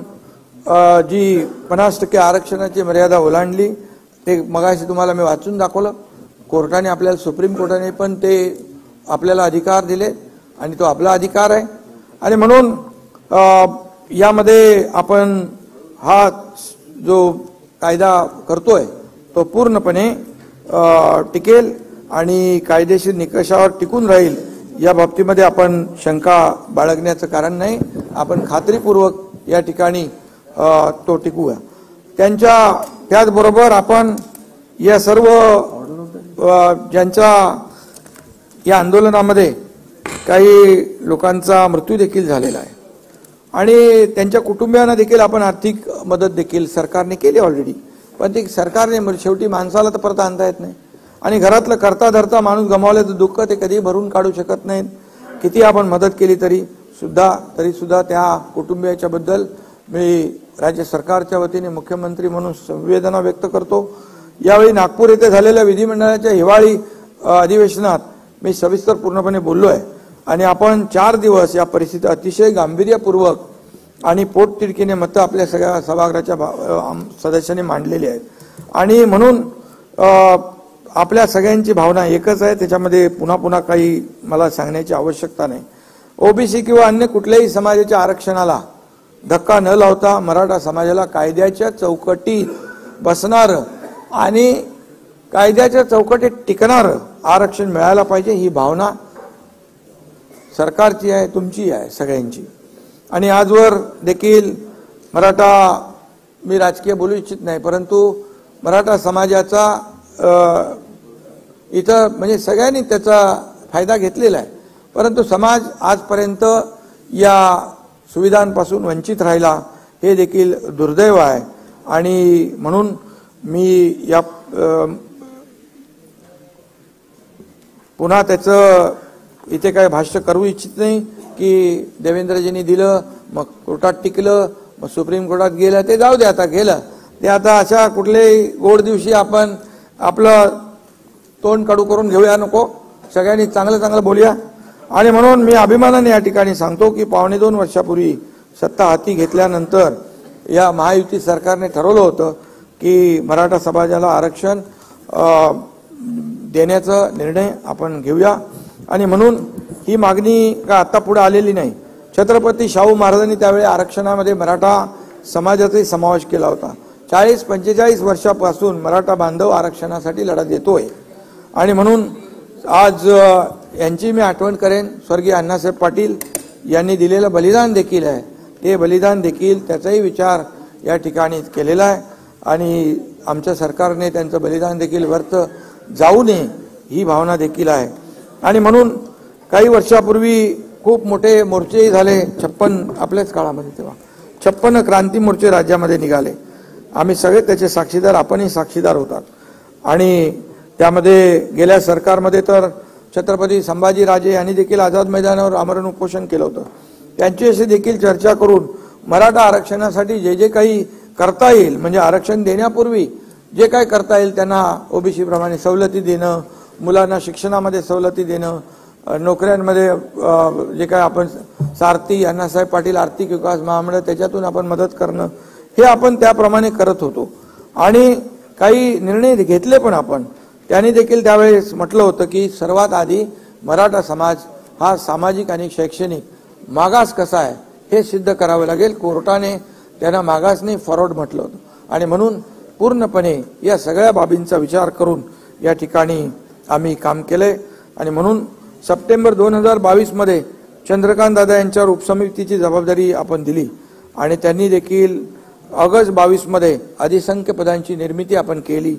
जी 50% आरक्षणाची मर्यादा ओलांडली ते मगाशी तुम्हाला मी वाचून दाखवलं. कोर्टाने आपल्याला, सुप्रीम कोर्टाने पण ते आपल्याला अधिकार दिले आणि तो आपला अधिकार आहे. आणि म्हणून यामध्ये आपण हा जो कायदा करतोय तो पूर्णपणे टिकेल आणि कायदेशीर निकषावर टिकून राहील या बाबतीमध्ये आपण शंका बाळगण्याचं कारण नाही. आपण खात्रीपूर्वक या ठिकाणी तो टिकूया. त्याचबरोबर आपण या सर्व ज्यांच्या या आंदोलनामध्ये काही लोकांचा मृत्यू देखील झालेला आहे आणि त्यांच्या कुटुंबियांना देखील आपण आर्थिक मदत देखील सरकारने केली ऑलरेडी. पण ती सरकारने शेवटी माणसाला तर परत आणता येत नाही आणि घरातलं करता धरता माणूस गमावल्याचं दुःख ते कधी भरून काढू शकत नाहीत. किती आपण मदत केली तरी सुद्धा त्या कुटुंबियाच्या बद्दल मी राज्य सरकारच्या वतीने मुख्यमंत्री म्हणून संवेदना व्यक्त करतो. यावेळी नागपूर येथे झालेल्या विधिमंडळाच्या हिवाळी अधिवेशनात मी सविस्तर पूर्णपणे बोललोय आणि आपण 4 दिवस या परिस्थितीत अतिशय गांभीर्यपूर्वक आणि पोटतिडकीने मतं आपल्या सगळ्या सभागृहाच्या सदस्यांनी मांडलेली आहेत. आणि म्हणून आपल्या सगळ्यांची भावना एकच आहे, त्याच्यामध्ये पुन्हा काही मला सांगण्याची आवश्यकता नाही. ओबीसी किंवा अन्य कुठल्याही समाजाच्या आरक्षणाला धक्का न लावता मराठा समाजाला कायद्याच्या चौकटीत बसणार आणि कायद्याच्या चौकटीत टिकणार आरक्षण मिळायला पाहिजे, ही भावना सरकारची आहे, तुमची आहे, सगळ्यांची. आणि आजवर देखील मराठा, मी राजकीय बोलू इच्छित नाही, परंतु मराठा समाजाचा इथं म्हणजे सगळ्यांनी त्याचा फायदा घेतलेला आहे. परंतु समाज आजपर्यंत या सुविधांपासून वंचित राहिला, हे देखील दुर्दैव आहे. आणि म्हणून मी या पुन्हा त्याचं इथे काही भाष्य करू इच्छित नाही की देवेंद्रजींनी दिलं मग कोर्टात टिकलं मग सुप्रीम कोर्टात गेलं, ते जाऊ दे, आता गेलं ते. आता अशा कुठल्याही गोड दिवशी आपण आपलं तोंड कडू करून घेऊया नको, सगळ्यांनी चांगलं बोलूया. आणि म्हणून मी अभिमानाने या ठिकाणी सांगतो की 2.25 वर्षापूर्वी सत्ता हाती घेतल्यानंतर या महायुती सरकारने ठरवलं होतं की मराठा समाजाला आरक्षण देण्याचा निर्णय आपण घेऊया. आणि म्हणून ही मागणी का आता पुढे आलेली नाही. छत्रपती शाहू महाराजांनी त्यावेळी आरक्षणामध्ये मराठा समाजाचाही समावेश केला होता. 40-45 वर्षापासून मराठा बांधव आरक्षणासाठी लढा देतोय. आणि म्हणून आज यांची मी आठवण करेन. स्वर्गीय अण्णासाहेब पाटील यांनी दिलेलं बलिदान देखील आहे. ते बलिदान देखील त्याचाही विचार या ठिकाणी केलेला आहे आणि आमच्या सरकारने त्यांचं बलिदान देखील व्यर्थ जाऊ नये ही भावना देखील आहे. आणि म्हणून काही वर्षापूर्वी खूप मोठे मोर्चेही झाले. 56 आपल्याच काळामध्ये तेव्हा 56 क्रांती मोर्चे राज्यामध्ये निघाले. आम्ही सगळे त्याचे साक्षीदार, आपणही साक्षीदार होतात. आणि त्यामध्ये गेल्या सरकारमध्ये तर छत्रपती संभाजीराजे यांनी देखील आझाद मैदानावर आमरण उपोषण केलं होतं. त्यांच्याशी देखील चर्चा करून मराठा आरक्षणासाठी जे जे काही करता येईल, म्हणजे आरक्षण देण्यापूर्वी जे काही करता येईल त्यांना ओबीसी प्रमाणे सवलती देणं, मुलांना शिक्षणामध्ये सवलती देणं, नोकऱ्यांमध्ये जे काय आपण सारथी अण्णासाहेब पाटील आर्थिक विकास महामंडळ त्याच्यातून आपण मदत करणं, हे आपण त्याप्रमाणे करत होतो. आणि काही निर्णय घेतले पण आपण. त्यांनी देखील त्यावेळेस म्हटलं होतं की सर्वात आधी मराठा समाज हा सामाजिक आणि शैक्षणिक मागास कसा आहे हे सिद्ध करावं लागेल. कोर्टाने त्यांना मागास नाही फॉरवर्ड म्हटलं होतं. आणि म्हणून पूर्णपणे या सगळ्या बाबींचा विचार करून या ठिकाणी आम्ही काम केलंय. आणि म्हणून सप्टेंबर 2022 मध्ये चंद्रकांत दादा यांच्यावर उपसमितीची जबाबदारी आपण दिली आणि त्यांनी देखील ऑगस्ट 22 मध्ये अधिसंख्य पदांची निर्मिती आपण केली.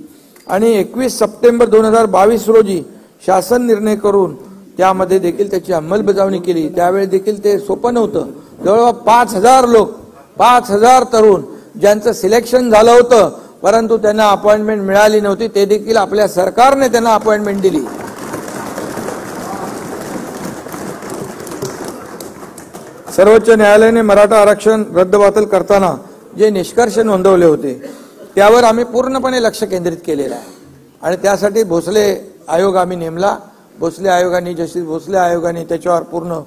आणि 21 सप्टेंबर 2022 रोजी शासन निर्णय करून त्यामध्ये देखील त्याची अंमलबजावणी केली. त्यावेळी देखील ते सोपं नव्हतं. जवळपास 5,000 लोक, 5,000 तरुण ज्यांचं सिलेक्शन झालं होतं परंतु त्यांना अपॉइंटमेंट मिळाली नव्हती, ते देखील आपल्या सरकारने त्यांना अपॉइंटमेंट दिली. सर्वोच्च न्यायालयाने मराठा आरक्षण रद्दबातल करताना जे निष्कर्ष नोंदवले होते त्यावर आम्ही पूर्णपणे लक्ष केंद्रित केलेलं आहे. आणि त्यासाठी भोसले आयोग आम्ही नेमला. भोसले आयोगाने, जस्टिस भोसले आयोगाने त्याच्यावर पूर्ण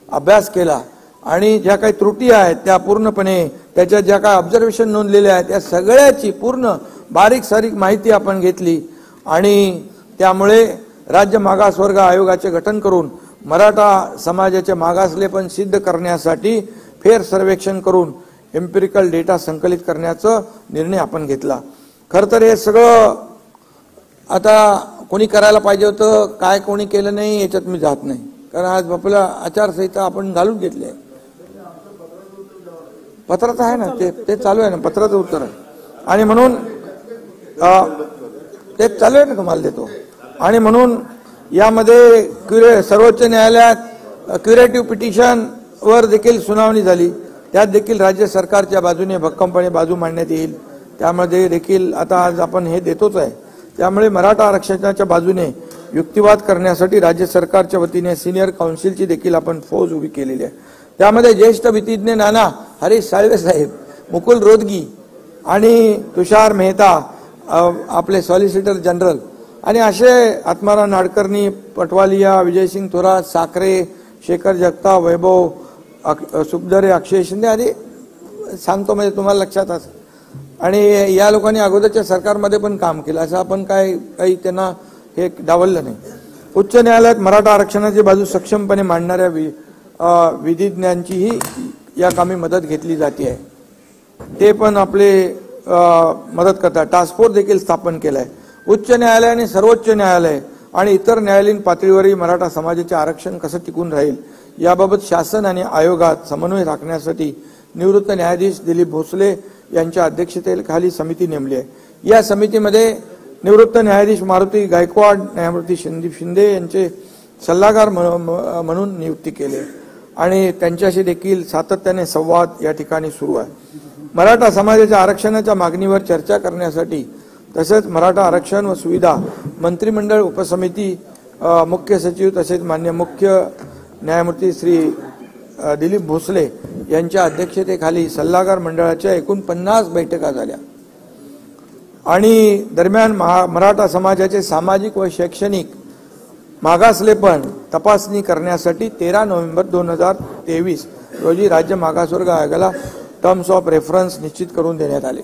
अभ्यास केला आणि ज्या काही त्रुटी आहेत त्या पूर्णपणे, त्याच्यात ज्या काही ऑब्झर्वेशन नोंदलेल्या आहेत त्या सगळ्याची पूर्ण बारीक सारीक माहिती आपण घेतली. आणि त्यामुळे राज्य मागासवर्ग आयोगाचे गठन करून मराठा समाजाचे मागासलेपण सिद्ध करण्यासाठी फेर सर्वेक्षण करून एम्पिरिकल डेटा संकलित करण्याचा निर्णय आपण घेतला. खरं तर हे सगळं आता कोणी करायला पाहिजे होतं, काय कोणी केलं नाही याच्यात मी जात नाही, कारण आज आपला आचारसंहिता आपण घालून घेतली आहे. पत्राचं आहे ना, ते चालू आहे ना, पत्राचं उत्तर आहे. आणि म्हणून ते चालू आहे ना, तुम्हाला देतो. आणि म्हणून यामध्ये सर्वोच्च न्यायालयात क्युरेटिव्ह पिटिशन वर देखील सुनावणी झाली. त्यात देखील राज्य सरकारच्या बाजूने भक्कमपणे बाजू मांडण्यात येईल. त्यामध्ये देखील आता आज आपण हे देतोच आहे. त्यामुळे मराठा आरक्षणाच्या बाजूने युक्तिवाद करण्यासाठी राज्य सरकारच्या वतीने सिनियर काउन्सिलची देखील आपण फौज उभी केलेली आहे. त्यामध्ये ज्येष्ठ विधिज्ञ नाना हरीश साळवे साहेब, मुकुल रोदगी आणि तुषार मेहता आपले सॉलिसिटर जनरल आणि असे आत्माराम नाडकर्णी, पटवालिया, विजयसिंग थोरात, साखरे, शेखर जगताप, वैभव सुखदरे, अक्षय शिंदे आदी सांगतो म्हणजे तुम्हाला लक्षात असं. आणि या लोकांनी अगोदरच्या सरकारमध्ये पण काम केलं, असं आपण काही त्यांना हे डावललं नाही. उच्च न्यायालयात मराठा आरक्षणाची बाजू सक्षमपणे मांडणाऱ्या विधिज्ञांचीही या कामी मदत घेतली जाते आहे. ते पण आपले मदत करतात. टास्क फोर्स देखील स्थापन केलाय. उच्च न्यायालय आणि सर्वोच्च न्यायालय आणि इतर न्यायालयीन पातळीवरही मराठा समाजाचे आरक्षण कसं टिकून राहील याबाबत शासन आणि आयोगात समन्वय राखण्यासाठी निवृत्त न्यायाधीश दिलीप भोसले यांच्या अध्यक्षतेखाली समिती नेमली आहे. या समितीमध्ये निवृत्त न्यायाधीश मारुती गायकवाड, न्यायमूर्ती संदीप शिंदे यांचे सल्लागार म्हणून नियुक्ती केली आणि त्यांच्याशी देखील सातत्याने संवाद या ठिकाणी सुरू आहे. मराठा समाजाच्या आरक्षणाच्या मागणीवर चर्चा करण्यासाठी तसेच मराठा आरक्षण व सुविधा मंत्रिमंडळ उपसमिती, मुख्य सचिव तसेच मान्य मुख्य न्यायमूर्ती श्री दिलीप भोसले यांच्या अध्यक्षतेखाली सल्लागार मंडळाच्या एकूण 50 बैठका झाल्या. आणि दरम्यान मराठा समाजाचे सामाजिक व शैक्षणिक मागासलेपण तपासणी करण्यासाठी 13 नोव्हेंबर 2023 रोजी राज्य मागासवर्ग आयोगाला टर्म्स ऑफ रेफरन्स निश्चित करून देण्यात आले.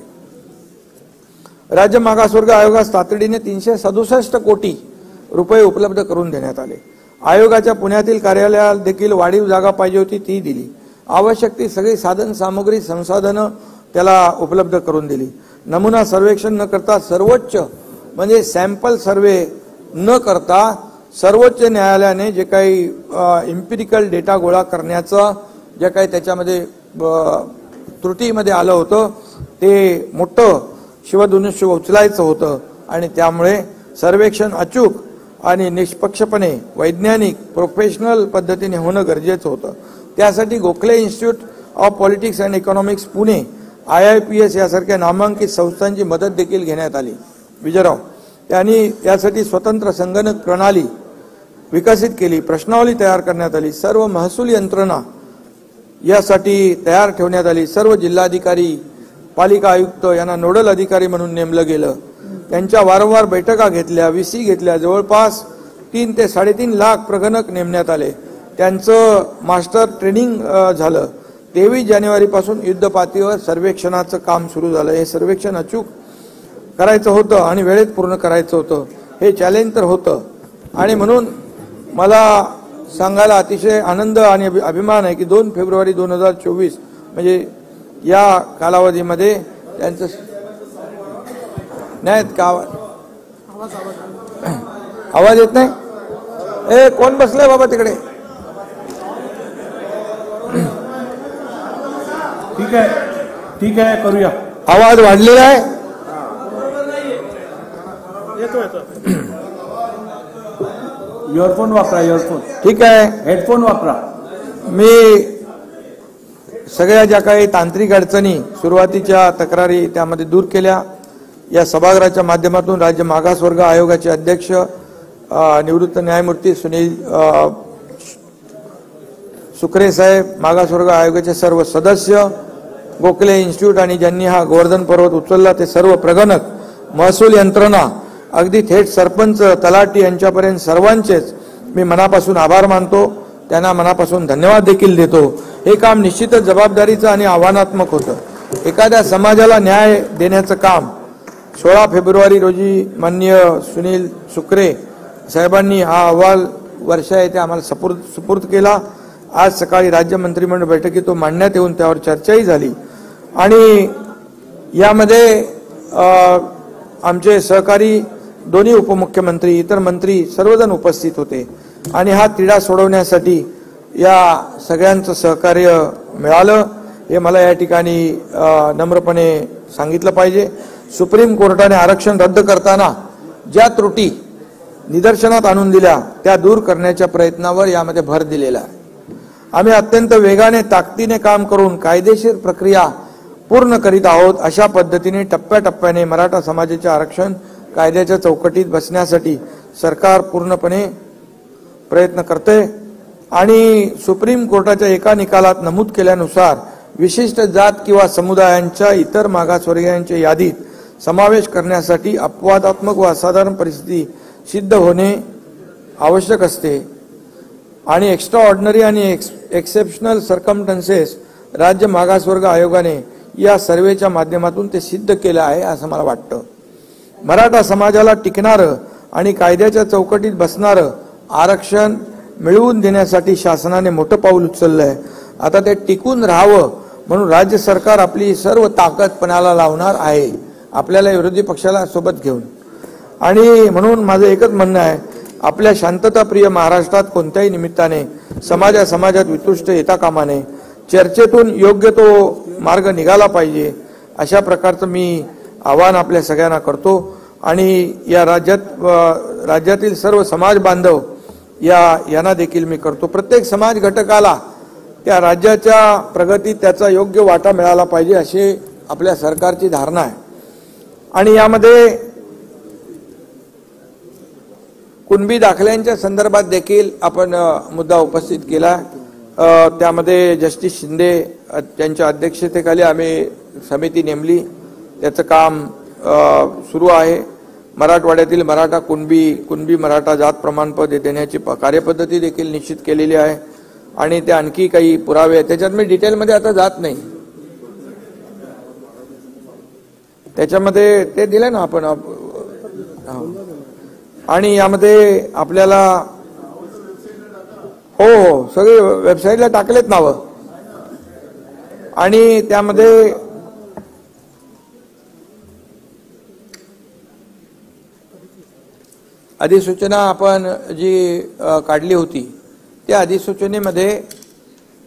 राज्य मागासवर्ग आयोगास तातडीने 367 कोटी रुपये उपलब्ध करून देण्यात आले. आयोगाच्या पुण्यातील कार्यालयात देखील वाढीव जागा पाहिजे होती, ती दिली. आवश्यक ती सगळी साधन सामग्री संसाधनं त्याला उपलब्ध करून दिली. नमुना सर्वेक्षण न करता सर्वोच्च म्हणजे सॅम्पल सर्वे न करता सर्वोच्च न्यायालयाने जे काही इम्पिरिकल डेटा गोळा करण्याचं जे काही त्याच्यामध्ये त्रुटीमध्ये आलं होतं ते मोठं शिवधनुष्य उचलायचं होतं आणि त्यामुळे सर्वेक्षण अचूक आणि निष्पक्षपणे वैज्ञानिक प्रोफेशनल पद्धतीने होणं गरजेचं होतं. त्यासाठी Gokhale institute of politics and economics Pune IIPS यासारख्या नामांकित संस्थांची मदत देखील घेण्यात आली. विजयराव त्यांनी यासाठी स्वतंत्र संगणक प्रणाली विकसित केली, प्रश्नावली तयार करण्यात आली, सर्व महसूल यंत्रणा यासाठी तयार ठेवण्यात आली, सर्व जिल्हाधिकारी पालिका आयुक्त यांना नोडल अधिकारी म्हणून नेमलं गेलं, त्यांच्या वारंवार बैठका घेतल्या, VC घेतल्या, जवळपास 3 ते 3.5 लाख प्रगणक नेमण्यात आले, त्यांचं मास्टर ट्रेनिंग झालं. 23 जानेवारीपासून युद्धपातळीवर सर्वेक्षणाचं काम सुरू झालं. हे सर्वेक्षण अचूक करायचं होतं आणि वेळेत पूर्ण करायचं होतं. हे चॅलेंज तर होतं आणि म्हणून मला सांगायला अतिशय आनंद आणि अभिमान आहे की 2 फेब्रुवारी 2024 म्हणजे या कालावधीमध्ये त्यांचं नाही का आवाज येत नाही. ए कोण बसलंय बाबा तिकडे. ठीक आहे करूया. आवाज वाढलेला आहे. इयरफोन वापरा. इयरफोन ठीक आहे. हेडफोन वापरा. मी सगळ्या ज्या काही तांत्रिक अडचणी सुरुवातीच्या तक्रारी त्यामध्ये दूर केल्या. या सभागृहाच्या माध्यमातून राज्य मागासवर्ग आयोगाचे अध्यक्ष निवृत्त न्यायमूर्ती सुनील सुकरे साहेब, मागासवर्ग आयोगाचे सर्व सदस्य, गोखले इन्स्टिट्यूट आणि ज्यांनी हा गोवर्धन पर्वत उचलला ते सर्व प्रगणक, महसूल यंत्रणा, अगदी थेट सरपंच, तलाठी यांच्यापर्यंत सर्वांचेच मी मनापासून आभार मानतो. त्यांना मनापासून धन्यवाद देखील देतो. हे काम निश्चितच जबाबदारीचं आणि आव्हानात्मक होतं. एखाद्या समाजाला न्याय देण्याचं काम 16 फेब्रुवारी रोजी माननीय सुनील सुकरे साहेबांनी हा अहवाल वर्षा येथे आम्हाला सुपूर्द केला. आज सकाळी राज्य मंत्रिमंडळ बैठकीत तो मांडण्यात येऊन त्यावर चर्चाही झाली आणि यामध्ये आमचे सहकारी दोन्ही उपमुख्यमंत्री, इतर मंत्री सर्वजण उपस्थित होते आणि हा तिढा सोडवण्यासाठी या सगळ्यांचं सहकार्य मिळालं हे मला या ठिकाणी नम्रपणे सांगितलं पाहिजे. सुप्रीम कोर्टाने आरक्षण रद्द करताना ज्या त्रुटी निदर्शनात आणून दिल्या त्या दूर करण्याच्या प्रयत्नावर यामध्ये भर दिलेला आहे. आम्ही अत्यंत वेगाने ताकदीने काम करून कायदेशीर प्रक्रिया पूर्ण करीत आहोत. अशा पद्धतीने टप्प्याटप्प्याने मराठा समाजाचे आरक्षण कायद्याच्या चौकटीत बसण्यासाठी सरकार पूर्णपणे प्रयत्न करते आणि सुप्रीम कोर्टाच्या एका निकालात नमूद केल्यानुसार विशिष्ट जात किंवा समुदायांच्या इतर मागासवर्गीयांच्या यादीत समावेश करण्यासाठी अपवादात्मक व असाधारण परिस्थिती सिद्ध होणे आवश्यक असते आणि एक्स्ट्रा ऑर्डिनरी आणि एक्सेप्शनल सर्कमस्टन्सेस राज्य मागासवर्ग आयोगाने या सर्वेच्या माध्यमातून ते सिद्ध केलं आहे असं मला वाटतं. मराठा समाजाला टिकणारं आणि कायद्याच्या चौकटीत बसणारं आरक्षण मिळवून देण्यासाठी शासनाने मोठं पाऊल उचललंय. आता ते टिकून राहावं म्हणून राज्य सरकार आपली सर्व ताकद पणाला लावणार आहे, आपल्याला विरोधी पक्षाला सोबत घेऊन. आणि म्हणून माझं एकच म्हणणं आहे, आपल्या शांतताप्रिय महाराष्ट्रात कोणत्याही निमित्ताने समाजात वितुष्ट येता कामा नये. चर्चेतून योग्य तो मार्ग निघाला पाहिजे अशा प्रकारचं मी आवाहन आपल्या सगळ्यांना करतो आणि या राज्यातील सर्व समाज बांधव यांना देखील मी करतो. प्रत्येक समाज घटकाला त्या राज्याच्या प्रगतीत त्याचा योग्य वाटा मिळाला पाहिजे अशी आपल्या सरकारची धारणा आहे. आणि यामध्ये कुणबी दाखल्यांच्या संदर्भात देखील आपण मुद्दा उपस्थित केला. त्यामध्ये जस्टिस शिंदे त्यांच्या अध्यक्षतेखाली आम्ही समिती नेमली. त्याचं काम सुरू आहे. मराठवाड्यातील मराठा कुणबी मराठा जात प्रमाणपत्र देण्याची कार्यपद्धती देखील निश्चित केलेली आहे आणि ते आणखी काही पुरावे आहेत. त्याच्यात मी डिटेलमध्ये आता जात नाही. त्याच्यामध्ये ते दिले ना आपण. आणि यामध्ये आपल्याला हो सगळे वेबसाईटला टाकलेत नावं आणि त्यामध्ये अधिसूचना आपण जी काढली होती त्या अधिसूचनेमध्ये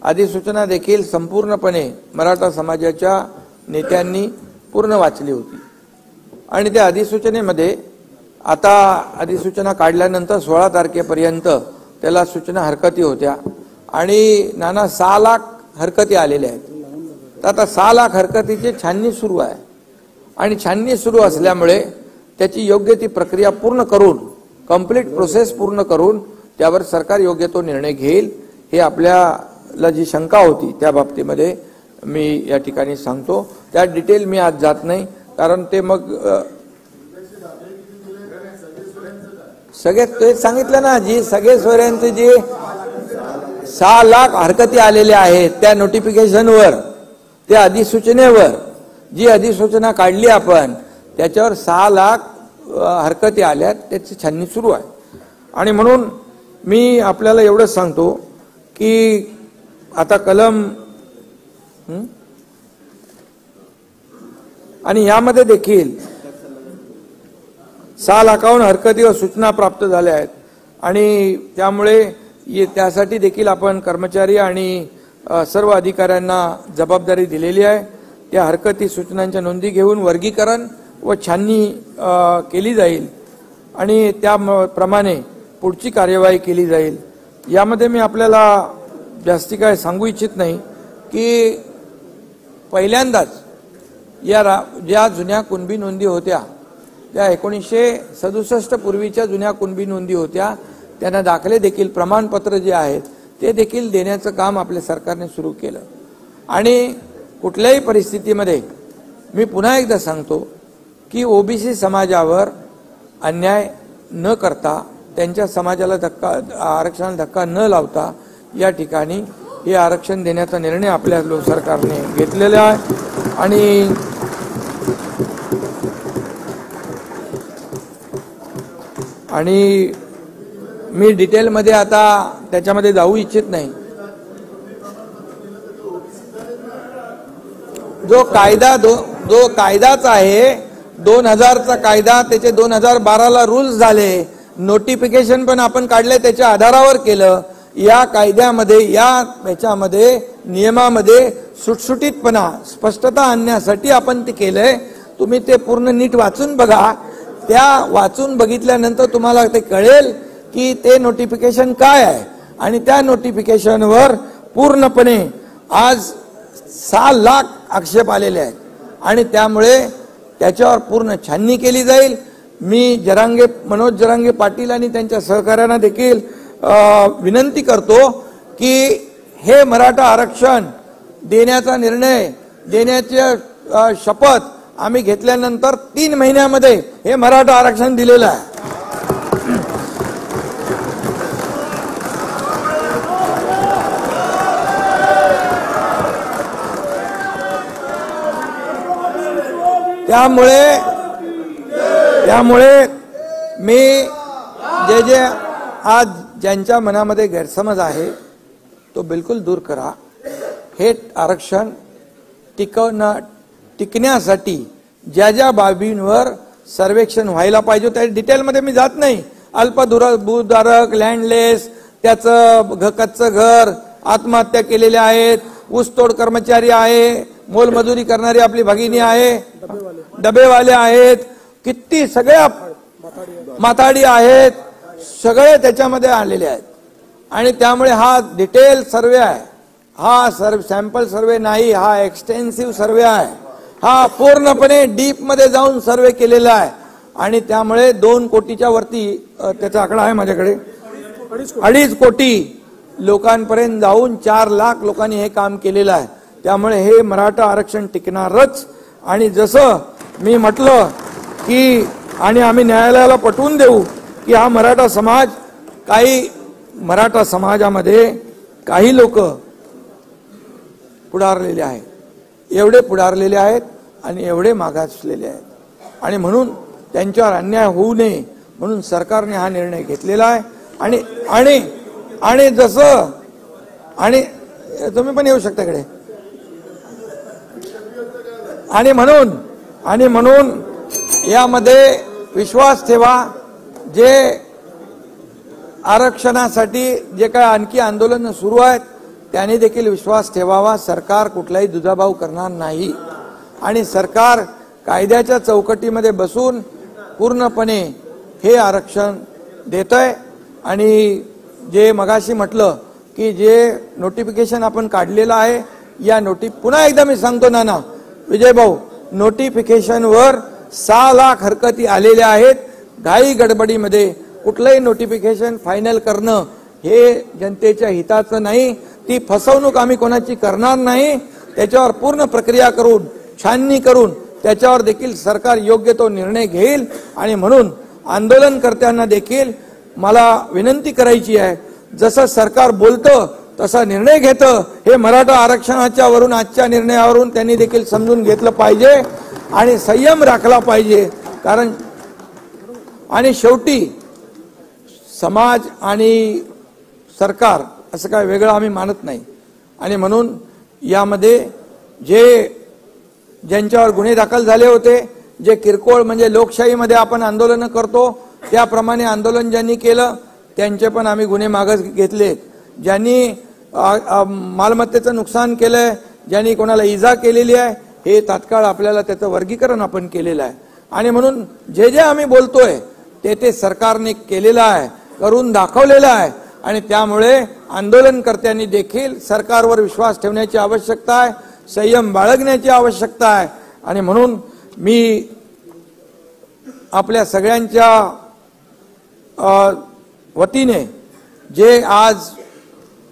अधिसूचना देखील संपूर्णपणे मराठा समाजाच्या नेत्यांनी पूर्ण वाचली होती आणि त्या अधिसूचनेमध्ये आता अधिसूचना काढल्यानंतर 16 तारखेपर्यंत त्याला सूचना हरकती होत्या आणि नाना 6 लाख हरकती आलेल्या आहेत. तर आता 6 लाख हरकतीची छाननी सुरू आहे आणि छाननी सुरू असल्यामुळे त्याची योग्य ती प्रक्रिया पूर्ण करून कंप्लीट प्रोसेस पूर्ण करून त्यावर सरकार योग्य तो निर्णय घेईल. हे आपल्याला जी शंका होती त्या बाबतीमध्ये मी या ठिकाणी सांगतो. त्या डिटेल मी आज जात नाही कारण ते मग सगळे ते सांगितलं ना जी सगळे सोयऱ्यांचे जे 6 लाख हरकती आलेल्या आहेत त्या नोटिफिकेशनवर त्या अधिसूचनेवर जी अधिसूचना काढली आपण त्याच्यावर 6 लाख हरकती आल्यात त्याची छाननी सुरू आहे. आणि म्हणून मी आपल्याला एवढंच सांगतो की आता कलम आणि यामध्ये देखील 6 लाखाहून हरकतीवर सूचना प्राप्त झाल्या आहेत आणि त्यामुळे त्यासाठी देखील आपण कर्मचारी आणि सर्व अधिकाऱ्यांना जबाबदारी दिलेली आहे. त्या हरकती सूचनांच्या नोंदी घेऊन वर्गीकरण व छाननी केली जाईल आणि त्याप्रमाणे पुढची कार्यवाही केली जाईल. यामध्ये मी आपल्याला जास्ती काय सांगू इच्छित नाही की पहिल्यांदाच ज्या जुन्या कुणबी नोंदी होत्या त्या 1967 पूर्वीच्या जुन्या कुणबी नोंदी होत्या त्यांना दाखले देखील प्रमाणपत्र जे आहेत ते देखील देण्याचं काम आपल्या सरकारने सुरू केलं. आणि कुठल्याही परिस्थितीमध्ये मी पुन्हा एकदा सांगतो की ओबीसी समाजावर अन्याय न करता त्यांच्या समाजाला आरक्षणाला धक्का न लावता या ठिकाणी हे आरक्षण देण्याचा निर्णय आपल्या सरकारने घेतलेला आहे. आणि मी डिटेलमध्ये आता त्याच्यामध्ये जाऊ इच्छित नाही. जो कायदाच आहे 2000चा कायदा त्याचे 2012ला रूल्स झाले नोटिफिकेशन पण आपण काढले त्याच्या आधारावर केलं. या कायद्यामध्ये याच्यामध्ये नियमामध्ये सुटसुटीतपणा स्पष्टता आणण्यासाठी आपण ते केलंय. तुम्ही ते पूर्ण नीट वाचून बघा. त्या वाचून बघितल्यानंतर तुम्हाला ते कळेल की ते नोटिफिकेशन काय आहे आणि त्या नोटिफिकेशनवर पूर्णपणे आज 6 लाख आक्षेप आलेले आहेत आणि त्यामुळे त्याच्यावर पूर्ण छाननी केली जाईल. मी मनोज जरांगे पाटील आणि त्यांच्या सहकार्यांना देखील विनंती करतो की हे मराठा आरक्षण देण्याचा निर्णय देण्याची शपथ आम्ही घेतल्यानंतर 3 महिन्यामध्ये हे मराठा आरक्षण दिलेलं आहे. त्यामुळे मी जे आज ज्यांच्या मनामध्ये गैरसमज आहे तो बिलकुल दूर करा. हे आरक्षण टिकण्यासाठी ज्या बाबींवर सर्वेक्षण व्हायला पाहिजे त्या डिटेलमध्ये मी जात नाही. अल्पभूधारक लँडलेस त्याचं कच्चं घर आत्महत्या केलेले आहेत ऊसतोड कर्मचारी आहे मोलमजुरी करणारी आपली भगिनी आहे डबेवाले आहेत किती सगळ्या माथाडी आहेत सगळे त्याच्यामध्ये आलेले आहेत. आणि त्यामुळे हा डिटेल सर्वे आहे. हा सॅम्पल सर्वे नाही हा एक्सटेन्सिव्ह सर्वे आहे. हा पूर्णपणे डीप मध्ये जाऊन सर्वे केलेला आहे आणि त्यामुळे 2 कोटीच्या वरती त्याचा आकडा आहे माझ्याकडे 2.5 कोटी लोकांपर्यंत जाऊन 4 लाख लोकांनी हे काम केलेलं आहे. त्यामुळे हे मराठा आरक्षण टिकणारच. आणि जसं मी म्हटलं की आणि आम्ही न्यायालयाला पटवून देऊ की हा मराठा समाजामध्ये काही लोक पुढारलेले आहेत एवढे पुढारलेले आहेत आणि एवढे मागासलेले आहेत आणि म्हणून त्यांच्यावर अन्याय होऊ नये म्हणून सरकारने हा निर्णय घेतलेला आहे. आणि जसं आणि तुम्ही पण येऊ शकता इकडे. आणि म्हणून यामध्ये विश्वास ठेवा जे आरक्षणासाठी जे काय आणखी आंदोलन सुरू आहेत त्याने देखील विश्वास ठेवावा. सरकार कुठलाही दुजाभाव करणार नाही आणि सरकार कायद्याच्या चौकटीमध्ये बसून पूर्णपणे हे आरक्षण देतंय. आणि जे मगाशी म्हटलं की जे नोटिफिकेशन आपण काढलेलं आहे या पुन्हा एकदा मी सांगतो नाना विजय भाऊ, नोटिफिकेशनवर 6 लाख हरकती आलेल्या आहेत. घाई गडबडीमध्ये कुठलंही नोटिफिकेशन फायनल करणं हे जनतेच्या हिताचं नाही. ती फसवणूक आम्ही कोणाची करणार नाही. त्याच्यावर पूर्ण प्रक्रिया करून छाननी करून त्याच्यावर देखील सरकार योग्य तो निर्णय घेईल. आणि म्हणून आंदोलनकर्त्यांना देखील मला विनंती करायची आहे, जसं सरकार बोलतं तसा निर्णय घेतं हे मराठा आरक्षणाच्या वरून आजच्या निर्णयावरून त्यांनी देखील समजून घेतलं पाहिजे आणि संयम राखला पाहिजे. कारण आणि शेवटी समाज आणि सरकार असं काय वेगळं आम्ही मानत नाही. आणि म्हणून यामध्ये ज्यांच्यावर गुन्हे दाखल झाले होते, जे किरकोळ म्हणजे लोकशाहीमध्ये आपण आंदोलन करतो त्याप्रमाणे आंदोलन ज्यांनी केलं त्यांचे पण आम्ही गुन्हे मागे घेतले. ज्यांनी मालमत्तेचं नुकसान केलंय, ज्यांनी कोणाला इजा केलेली आहे, हे तात्काळ आपल्याला त्याचं वर्गीकरण आपण केलेलं आहे. आणि म्हणून जे आम्ही बोलतोय ते सरकारने केलेलं आहे, करून दाखवलेलं आहे. आणि त्यामुळे आंदोलनकर्त्यांनी देखील सरकारवर विश्वास ठेवण्याची आवश्यकता आहे, संयम बाळगण्याची आवश्यकता आहे. आणि म्हणून मी आपल्या सगळ्यांच्या वतीने जे आज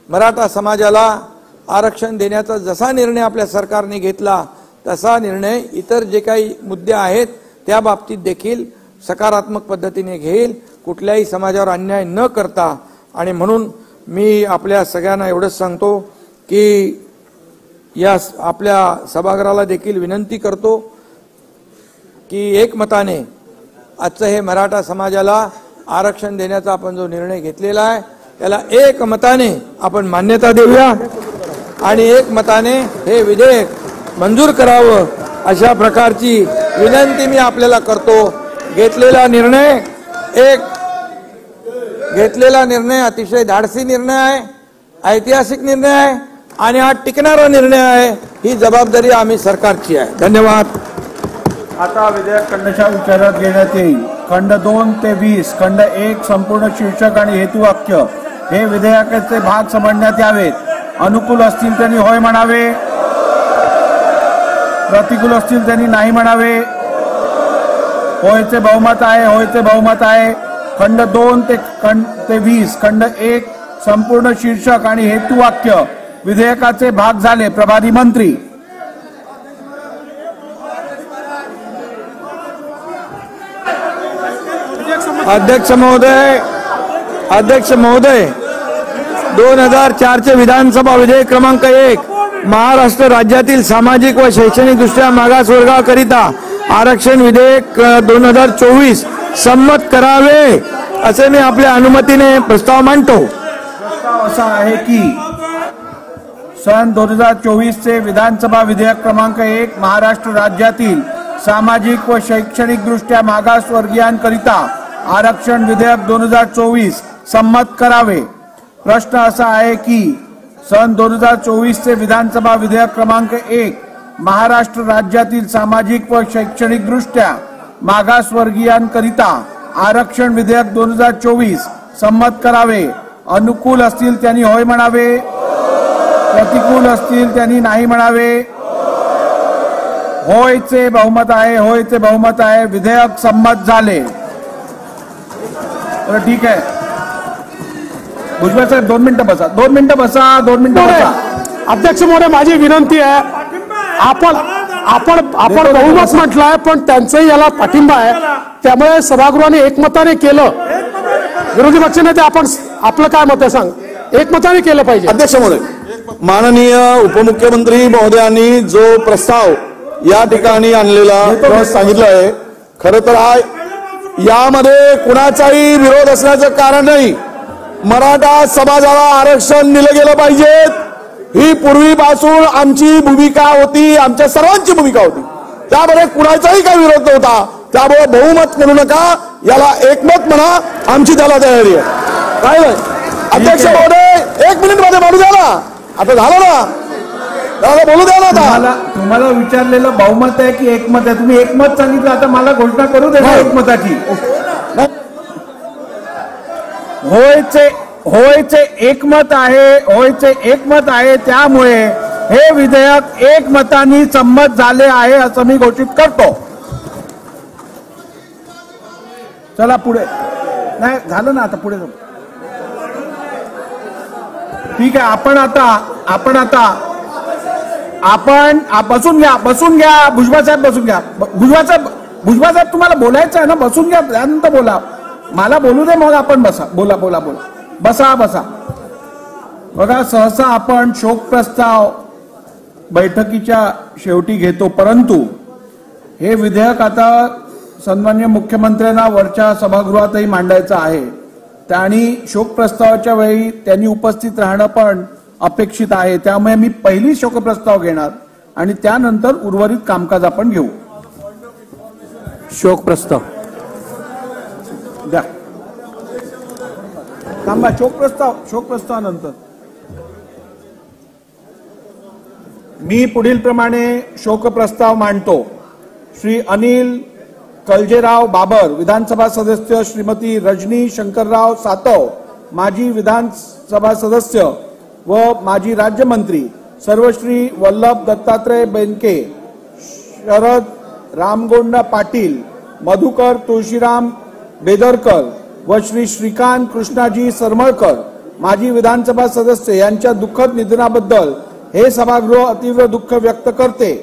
मराठा समाजाला आरक्षण देण्याचा जसा निर्णय आपल्या सरकारने घेतला तसा निर्णय इतर जे काही मुद्दे आहेत त्या बाबतीत देखील सकारात्मक पद्धतीने घेईल, कुठल्याही समाजावर अन्याय न करता. आणि म्हणून मी आपल्या सगळ्यांना एवढंच सांगतो की या आपल्या सभागृहाला देखील विनंती करतो की एकमताने आजचं हे मराठा समाजाला आरक्षण देण्याचा आपण जो निर्णय घेतलेला आहे त्याला एकमताने आपण मान्यता देऊया आणि एकमताने हे विधेयक मंजूर करावं अशा प्रकारची विनंती मी आपल्याला करतो. घेतलेला निर्णय अतिशय धाडसी निर्णय आहे, ऐतिहासिक निर्णय आहे आणि हा टिकणारा निर्णय आहे. ही जबाबदारी आम्ही सरकारची आहे. धन्यवाद. आता विधेयक खंडशः विचारात घेण्यात येईल. खंड 2 ते 20, खंड 1 संपूर्ण शीर्षक आणि हेतुवाक्य हे विधेयकाचे भाग समजण्यात यावेत. अनुकूल असतील त्यांनी होय म्हणावे, प्रतिकूल असतील त्यांनी नाही म्हणावे. होयचे बहुमत आहे, होयचे बहुमत आहे. खंड 2 ते 20, खंड 1 संपूर्ण शीर्षक आणि हेतुवाक्य विधेयकाचे भाग झाले. प्रभारी मंत्री. अध्यक्ष महोदय 2004 चे विधानसभा विधेयक क्रमांक 1 महाराष्ट्र राज्यातील सामाजिक व शैक्षणिक दृष्ट्या मागासवर्गाकरिता आरक्षण विधेयक 2024 संमत करावे असे मी आपल्या अनुमतीने प्रस्ताव मांडतो. प्रस्ताव असा आहे की सन 2024 चे विधानसभा विधेयक क्रमांक 1 महाराष्ट्र राज्यातील सामाजिक व शैक्षणिक दृष्ट्या मागासवर्गीयांकरिता आरक्षण विधेयक 2024 संमत करावे. प्रश्न असा आहे की सन 2024 चे विधानसभा विधेयक क्रमांक 1 महाराष्ट्र राज्यातील सामाजिक व शैक्षणिक दृष्ट्या मागासवर्गीयांकरिता आरक्षण विधेयक 2024 संमत करावे. अनुकूल असतील त्यांनी होय म्हणावे, प्रतिकूल असतील त्यांनी नाही म्हणावे. होयचे बहुमत आहे, होयचे बहुमत आहे. विधेयक संमत झाले. ठीक आहे. भुजबळ साहेब 2 मिनिटं बसा, 2 मिनिटं बसा. अध्यक्ष महोदय माझी विनंती आहे, आपण बहुमत म्हटलंय पण त्यांचंही याला पाठिंबा आहे, त्यामुळे सभागृहाने एकमताने केलं. विरोधी पक्षनेते आपण आपलं काय मत आहे सांग. एकमताने केलं पाहिजे. अध्यक्ष महोदय, माननीय उपमुख्यमंत्री महोदयांनी जो प्रस्ताव या ठिकाणी आणलेला सांगितलं आहे, खरं तर यामध्ये कुणाचाही विरोध असण्याचं कारण नाही. मराठा समाजाला आरक्षण दिलं गेलं पाहिजे ही पूर्वीपासून आमची भूमिका होती, आमच्या सर्वांची भूमिका होती. त्यामध्ये कुणाचाही काही विरोध नव्हता. त्यामुळे बहुमत म्हणू नका, याला एकमत म्हणा, आमची त्याला तयारी आहे. काय नाही. अध्यक्ष महोदय 1 मिनिट मध्ये बोलू द्या ना. आता झालं ना, त्याला बोलू द्या ना. आता तुम्हाला विचारलेलं बहुमत आहे की एकमत आहे? तुम्ही एकमत सांगितलं, आता मला घोषणा करू दे ना एकमताची. होयचे एकमत आहे, त्यामुळे हे विधेयक एकमताने संमत झाले आहे असं मी घोषित करतो. चला पुढे. नाही झालं ना, आता पुढे जाऊ. ठीक आहे. आपण बसून घ्या. भुजबळ साहेब बसून घ्या. भुजबळ साहेब तुम्हाला बोलायचं आहे ना, बसून घ्या, त्यानंतर बोला. मला बोलू दे, मग आपण बसा. बोला. बसा. बघा, सहसा आपण शोक प्रस्ताव बैठकीच्या शेवटी घेतो, परंतु हे विधेयक आता सन्माननीय मुख्यमंत्र्यांना वरच्या सभागृहातही मांडायचं आहे. आणि शोक प्रस्तावाच्या वेळी त्यांनी उपस्थित राहणं पण अपेक्षित आहे. त्यामुळे मी पहिली शोकप्रस्ताव घेणार आणि त्यानंतर उर्वरित कामकाज आपण घेऊ. शोक प्रस्ताव द्या. थांबा. शोकप्रस्तावानंतर मी पुढील प्रमाणे शोकप्रस्ताव मांडतो. श्री अनिल कलजेराव बाबर, विधानसभा सदस्य, श्रीमती रजनी शंकरराव सातव, माजी विधानसभा सदस्य व माजी राज्यमंत्री, सर्वश्री वल्लभ दत्तात्रय बेनके, शरद रामगोंडा पाटील, मधुकर तुळशीराम बेदरकर व श्री श्रीकांत कृष्णाजी सरमळकर, माजी विधानसभा सदस्य यांच्या दुःखद निधनाबद्दल हे सभागृह अतीव्र दुःख व्यक्त करते.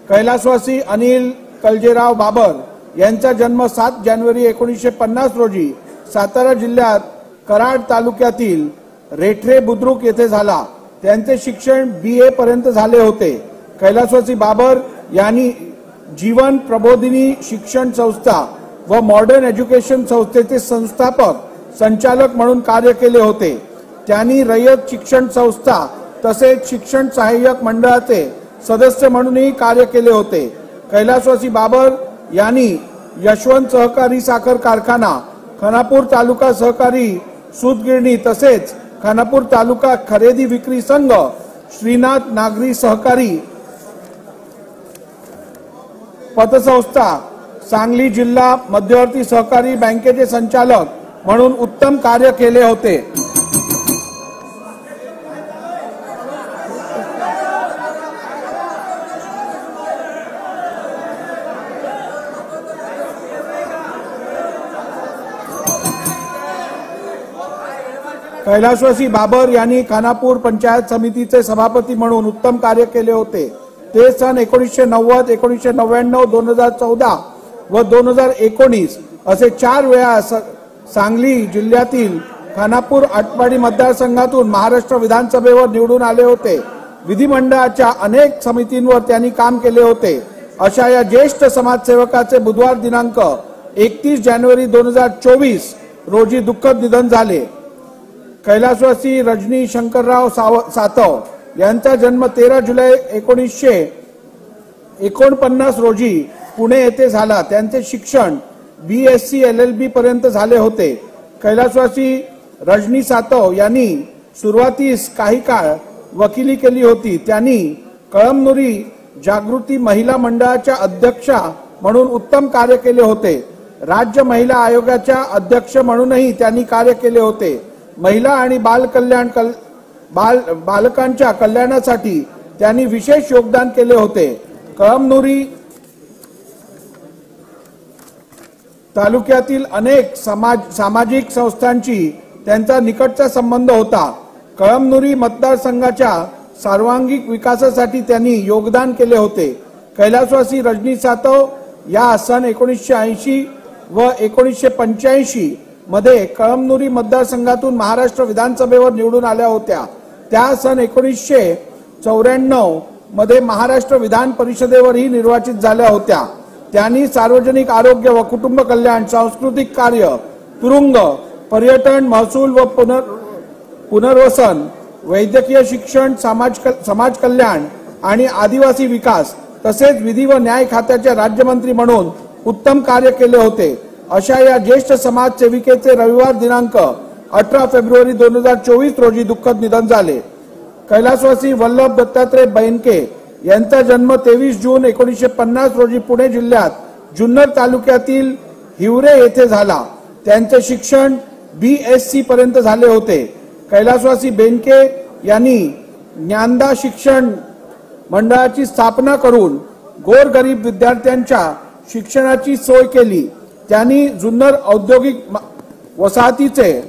कैलासवासी अनिल कलजेराव बाबर यांचा जन्म 7 जानेवारी 1950 रोजी सातारा जिल्ह्यात कराड तालुक्यातील रेठरे बुद्रुक येथे झाला. त्यांचे शिक्षण BA पर्यंत झाले होते. कैलासवासी बाबर यांनी जीवन प्रबोधिनी शिक्षण संस्था व मॉडर्न एज्युकेशन संस्थेचे संस्थापक संचालक म्हणून कार्य केले होते. त्यांनी रयत शिक्षण संस्था तसेच शिक्षण सहाय्यक मंडळाचे सदस्य म्हणूनही कार्य केले होते. कैलासवासी बाबर यांनी यशवंत सहकारी साखर कारखाना, खानापूर तालुका सहकारी सूतगिरणी तसेच खानापूर तालुका खरेदी विक्री संघ, श्रीनाथ नागरी सहकारी पतसंस्था, सांगली जिल्हा मध्यवर्ती सहकारी बँकेचे संचालक म्हणून उत्तम कार्य केले होते. कैलासवासी बाबर यांनी खानापूर पंचायत समितीचे सभापती म्हणून उत्तम कार्य केले होते. ते सन 1990, 1999, 2014 व 2019 असे 4 वेळा सांगली जिल्ह्यातील खानापूर आटपाडी मतदारसंघातून महाराष्ट्र विधानसभेवर निवडून आले होते. विधिमंडळाच्या अनेक समितींवर त्यांनी काम केले होते. अशा या ज्येष्ठ समाजसेवकाचे बुधवार दिनांक 31 जानेवारी 2024 रोजी दुःखद निधन झाले. कैलासवासी रजनी शंकरराव सातव यांचा जन्म 13 जुलै 1949 रोजी पुणे येथे झाला. त्यांचे शिक्षण BSc LLB पर्यंत झाले होते. कैलासवासी रजनी सातव यांनी सुरुवातीस काही काळ वकिली केली होती. त्यांनी कळमनुरी जागृती महिला मंडळाच्या अध्यक्षा म्हणून उत्तम कार्य केले होते. राज्य महिला आयोगाच्या अध्यक्ष म्हणूनही त्यांनी कार्य केले होते. महिला आणि बालकांच्या कल्याणासाठी त्यांनी विशेष योगदान केले होते. कळमनुरी तालुक्यातील अनेक सामाजिक संस्थांची त्यांचा निकटचा संबंध होता. कळमनुरी मतदारसंघाच्या सर्वांगीण विकासासाठी त्यांनी योगदान केले होते. कैलासवासी रजनी सातव या सन 1980 व 1985 मध्ये कळमनुरी मतदारसंघातून महाराष्ट्र विधानसभेवर निवडून आल्या होत्या. त्या सन 1994 मध्ये महाराष्ट्र विधान परिषदेवरही निर्वाचित झाल्या होत्या. त्यांनी सार्वजनिक आरोग्य व कुटुंब कल्याण, सांस्कृतिक कार्य, तुरुंग, पर्यटन, महसूल व पुनर्वसन, वैद्यकीय शिक्षण, समाज कल्याण आणि आदिवासी विकास तसेच विधी व न्याय खात्याचे राज्यमंत्री म्हणून उत्तम कार्य केले होते. अशा या ज्येष्ठ समाजसेविकेचे रविवार दिनांक 18 फेब्रुवारी 2024 रोजी दुःखद निधन झाले. कैलासवासी वल्लभ दत्तात्रय बेनके यांचा जन्म 23 जून 1950 रोजी पुणे जिल्ह्यात जुन्नर तालुक्यातील हिवरे येथे झाला. त्यांचे शिक्षण BSc पर्यंत झाले होते. कैलासवासी बेनके यांनी ज्ञानदा शिक्षण मंडळाची स्थापना करून गोरगरीब विद्यार्थ्यांच्या शिक्षणाची सोय केली. त्यांनी जुन्नर औद्योगिक वसाहतीचे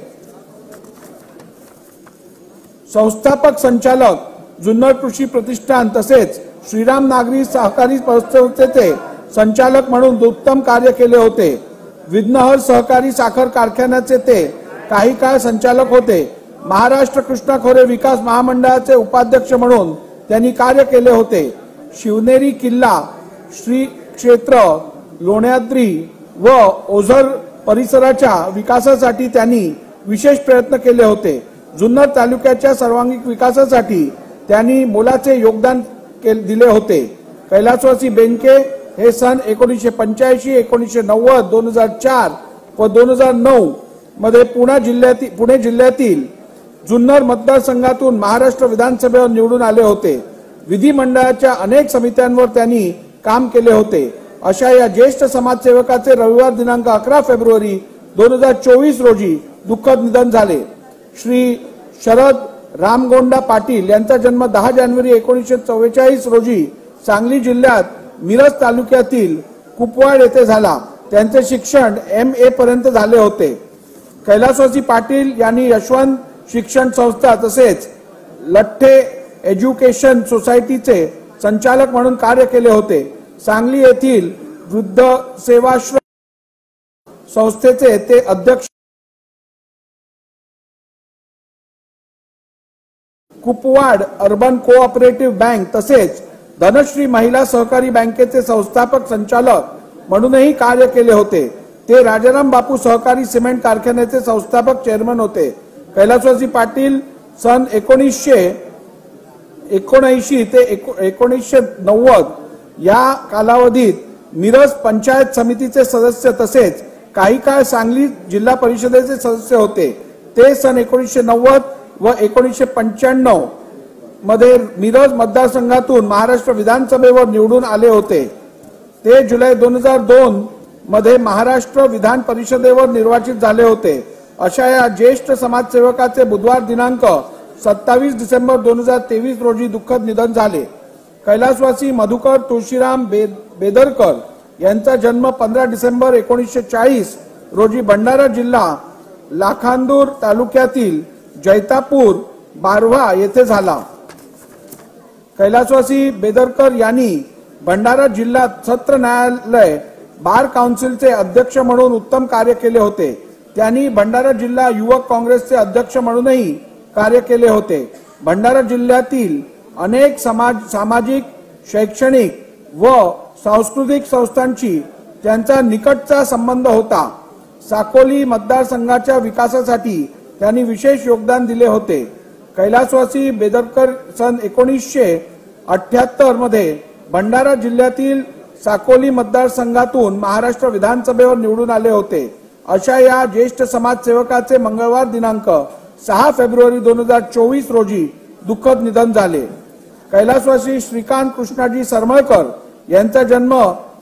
संस्थापक संचालक, जुन्नर कृषी प्रतिष्ठान तसेच श्रीराम नागरी सहकारी संस्थेचे संचालक म्हणून उत्तम कार्य केले होते. विघ्नहर सहकारी साखर कारखान्याचे ते काही काळ संचालक होते. महाराष्ट्र कृष्णा खोरे विकास महामंडळाचे उपाध्यक्ष म्हणून त्यांनी कार्य केले होते. शिवनेरी किल्ला, श्री क्षेत्र, लोण्याद्री व ओझर परिसराच्या विकासासाठी त्यांनी विशेष प्रयत्न केले होते. जुन्नर तालुक्याच्या सर्वांगीण विकासासाठी त्यांनी मोलाचे योगदान दिले होते. कैलासवासी बेनके हे सन 1985, 1990, 2004 व 2009 मध्ये पुणे जिल्ह्यातील जुन्नर मतदारसंघातून महाराष्ट्र विधानसभेवर निवडून आले होते. विधिमंडळाच्या अनेक समित्यांवर त्यांनी काम केले होते. अशा या ज्येष्ठ समाजसेवकाचे रविवार दिनांक 11 फेब्रुवारी 2024 रोजी दुःखद निधन झाले. श्री शरद रामगोंडा पाटील यांचा जन्म 10 जानेवारी 1944 रोजी सांगली जिल्ह्यात मिरज तालुक्यातील कुपवाड येथे झाला. त्यांचे शिक्षण MA पर्यंत झाले होते. कैलासवासी पाटील यांनी यशवंत शिक्षण संस्था तसेच लठ्ठे एज्युकेशन सोसायटीचे संचालक म्हणून कार्य केले होते. सांगली येथील वृद्ध सेवाश्रम संस्थेचे ते अध्यक्ष. कुपवाड अर्बन कोऑपरेटिव्ह बँक तसेच धनश्री महिला सहकारी बँकेचे संस्थापक संचालक म्हणूनही कार्य केले होते. ते राजाराम बापू सहकारी सिमेंट कारखान्याचे संस्थापक चेअरमन होते. कैलासवासी पाटील सन 1979 ते 1990 या कालावधीत मिरज पंचायत समितीचे सदस्य तसेच काही काळ सांगली जिल्हा परिषदेचे सदस्य होते. ते सन 1990 व 1995 मध्ये मिरज मतदारसंघातून महाराष्ट्र विधानसभेवर निवडून आले होते. ते जुलै 2002 मध्ये महाराष्ट्र विधान परिषदेवर निर्वाचित झाले होते. अशा या ज्येष्ठ समाजसेवकाचे बुधवार दिनांक 27 डिसेंबर 2023 रोजी दुःखद निधन झाले. कैलासवासी मधुकर तुळशीराम बेदरकर यांचा जन्म 15 डिसेंबर 1940 रोजी भंडारा जिल्हा लाखांदूर तालुक्यातील जैतापूर बारव्हा येथे झाला. कैलासवासी बेदरकर यांनी भंडारा जिल्हा सत्र न्यायालय बार काउन्सिलचे अध्यक्ष म्हणून उत्तम कार्य केले होते. त्यांनी भंडारा जिल्हा युवक काँग्रेसचे अध्यक्ष म्हणूनही कार्य केले होते. भंडारा जिल्ह्यातील अनेक सामाजिक, शैक्षणिक व सांस्कृतिक संस्थांशी त्यांचा निकटचा संबंध होता. साकोली मतदारसंघाच्या विकासासाठी त्यांनी विशेष योगदान दिले होते. कैलासवासी बेदरकर सन 1978 मध्ये भंडारा जिल्ह्यातील साकोली मतदारसंघातून महाराष्ट्र विधानसभेवर निवडून आले होते. अशा या ज्येष्ठ समाजसेवकाचे मंगळवार दिनांक 6 फेब्रुवारी 2024 रोजी दुःखद निधन झाले. कैलासवासी श्रीकांत कृष्णाजी सरमळकर यांचा जन्म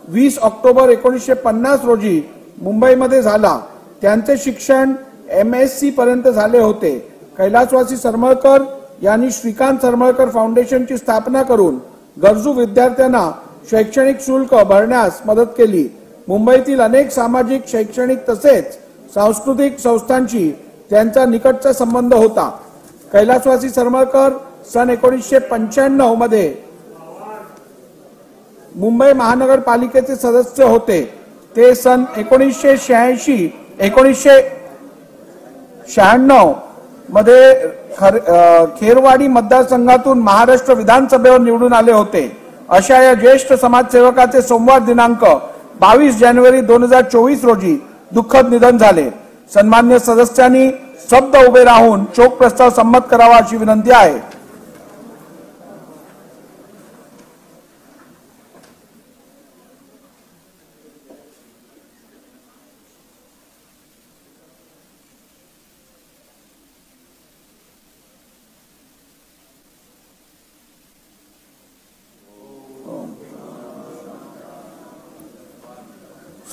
20 ऑक्टोबर 1950 रोजी मुंबईमध्ये झाला. त्यांचे शिक्षण MSc पर्यंत झाले होते. कैलासवासी सरमळकर यांनी श्रीकांत सरमळकर फाउंडेशनची स्थापना करून गरजू विद्यार्थ्यांना शैक्षणिक शुल्क भरण्यास मदत केली. मुंबईतील अनेक सामाजिक, शैक्षणिक तसेच सांस्कृतिक संस्थांशी त्यांचा निकटचा संबंध होता. कैलासवासी सरमळकर सन 1995 मध्ये मुंबई महानगरपालिकेचे सदस्य होते. ते सन 1996 मध्ये खेरवाडी मतदारसंघातून महाराष्ट्र विधानसभेवर निवडून आले होते. अशा या ज्येष्ठ समाजसेवकाचे सोमवार दिनांक 22 जानेवारी 2024 रोजी दुःखद निधन झाले. सन्मान्य सदस्यांनी शब्द उभे राहून शोक प्रस्ताव संमत करावा अशी विनंती आहे.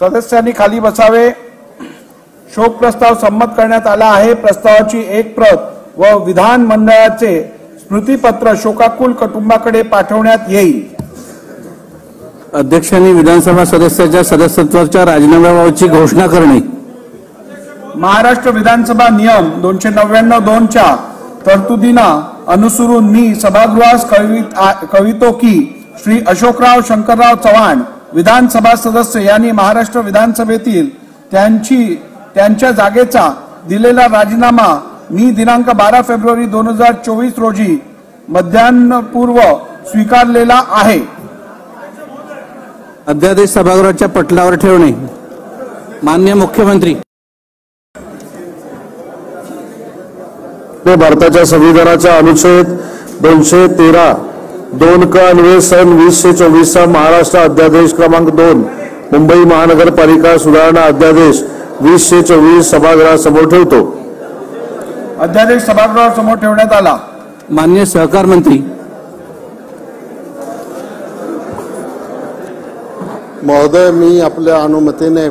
सदस्यांनी खाली बसावे. शोक प्रस्ताव संमत करण्यात आला आहे. प्रस्तावाची एक प्रत व विधान मंडळाचे स्मृतिपत्र शोकाकुल कुटुंबाकडे पाठवण्यात येईल. अध्यक्षांनी विधानसभा सदस्याच्या सदस्यत्वाच्या राजीनाम्याबाबतची घोषणा करणे. महाराष्ट्र विधानसभा नियम 299(2) च्या तरतुदींना अनुसरून मी सभागृहास कळवितो की श्री अशोकराव शंकरराव चव्हाण विधानसभा सदस्य यांनी महाराष्ट्र विधानसभेतील त्यांच्या जागेचा दिलेला राजीनामा मी दिनांक 12 फेब्रुवारी 2024 रोजी मध्यान्हपूर्व स्वीकारलेला आहे. अध्यादेश सभागृहाच्या पटलावर ठेवणे. माननीय मुख्यमंत्री. भारताच्या संविधानाच्या अनुच्छेद 213(2) क अन्वये सन 2024 चा महाराष्ट्र अध्यादेश क्रमांक 2 मुंबई महानगरपालिका सुधारणा अध्यादेश 2024 सभागृहासमोर ठेवतो. अध्यादेश सभागृहासमोर ठेवण्यात आला. माननीय सहकार मंत्री. महोदय, मी आपल्या अनुमतीने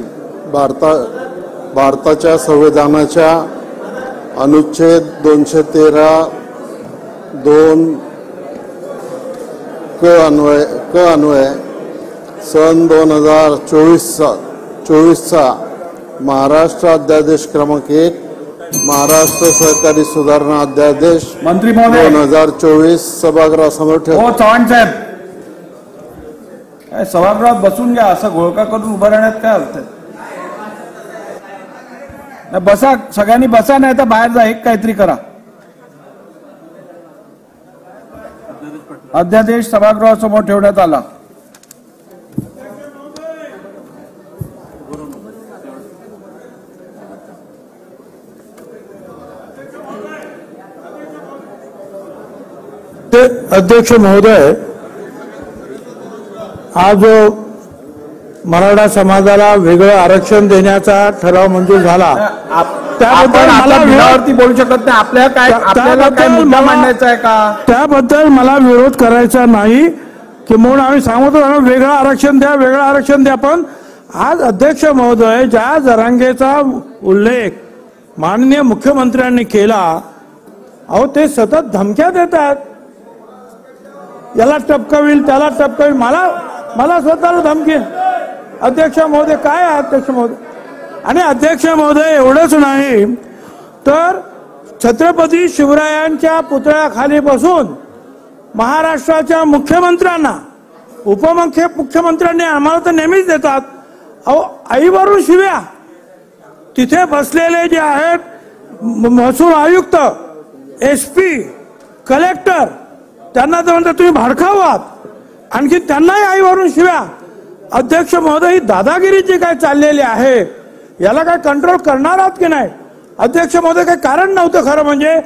भारताच्या संविधानाच्या अनुच्छेद 213(2) क अन्वये सन 2024 चा महाराष्ट्र अध्यादेश क्रमांक 1 महाराष्ट्र सहकारी सुधारणा अध्यादेश मंत्री महोदय 2024 सभागृहासमोर ठेवतो. चव्हाण साहेब, सभागृहात बसून घ्या. असं घोळका करून उभं राहण्यात काय अर्थ आहे? बसा, सगळ्यांनी बसा, नाही तर बाहेर जा, एक काहीतरी करा. अध्यादेश सभागृहासमोर ठेवण्यात आला. अध्यक्ष महोदय, आज मराठा समाजाला वेगळं आरक्षण देण्याचा ठराव मंजूर झाला, त्याबद्दल मला विरोधावरती बोलू शकत नाही. आपल्याला काय मुद्दा मांडायचा आहे का? त्याबद्दल मला विरोध करायचा नाही की म्हणून आम्ही सांगतो वेगळं आरक्षण द्या, वेगळं आरक्षण द्या. पण आज अध्यक्ष महोदय, ज्या जरांगेचा उल्लेख माननीय मुख्यमंत्र्यांनी केला, अहो ते सतत धमक्या देतात, याला टपकविल, त्याला टपकविल. मला स्वतःला धमकी. अध्यक्ष महोदय, काय आहे अध्यक्ष महोदय? आणि अध्यक्ष महोदय, एवढंच नाही तर छत्रपती शिवरायांच्या पुतळ्याखाली बसून महाराष्ट्राच्या मुख्यमंत्र्यांना, उपमुख्यमंत्र्यांनी आम्हाला तर नेहमीच देतात, अहो आईवरून शिव्या. तिथे बसलेले जे आहेत महसूल आयुक्त, SP, कलेक्टर, त्यांना तर म्हणतात तुम्ही भाडखाऊ आहात, आणखी त्यांनाही आईवरून शिव्या. अध्यक्ष महोदय, ही दादागिरी जी काय चाललेली आहे, याला काय कंट्रोल करणार आहात की नाही? अध्यक्ष महोदय, काही कारण नव्हतं खरं म्हणजे.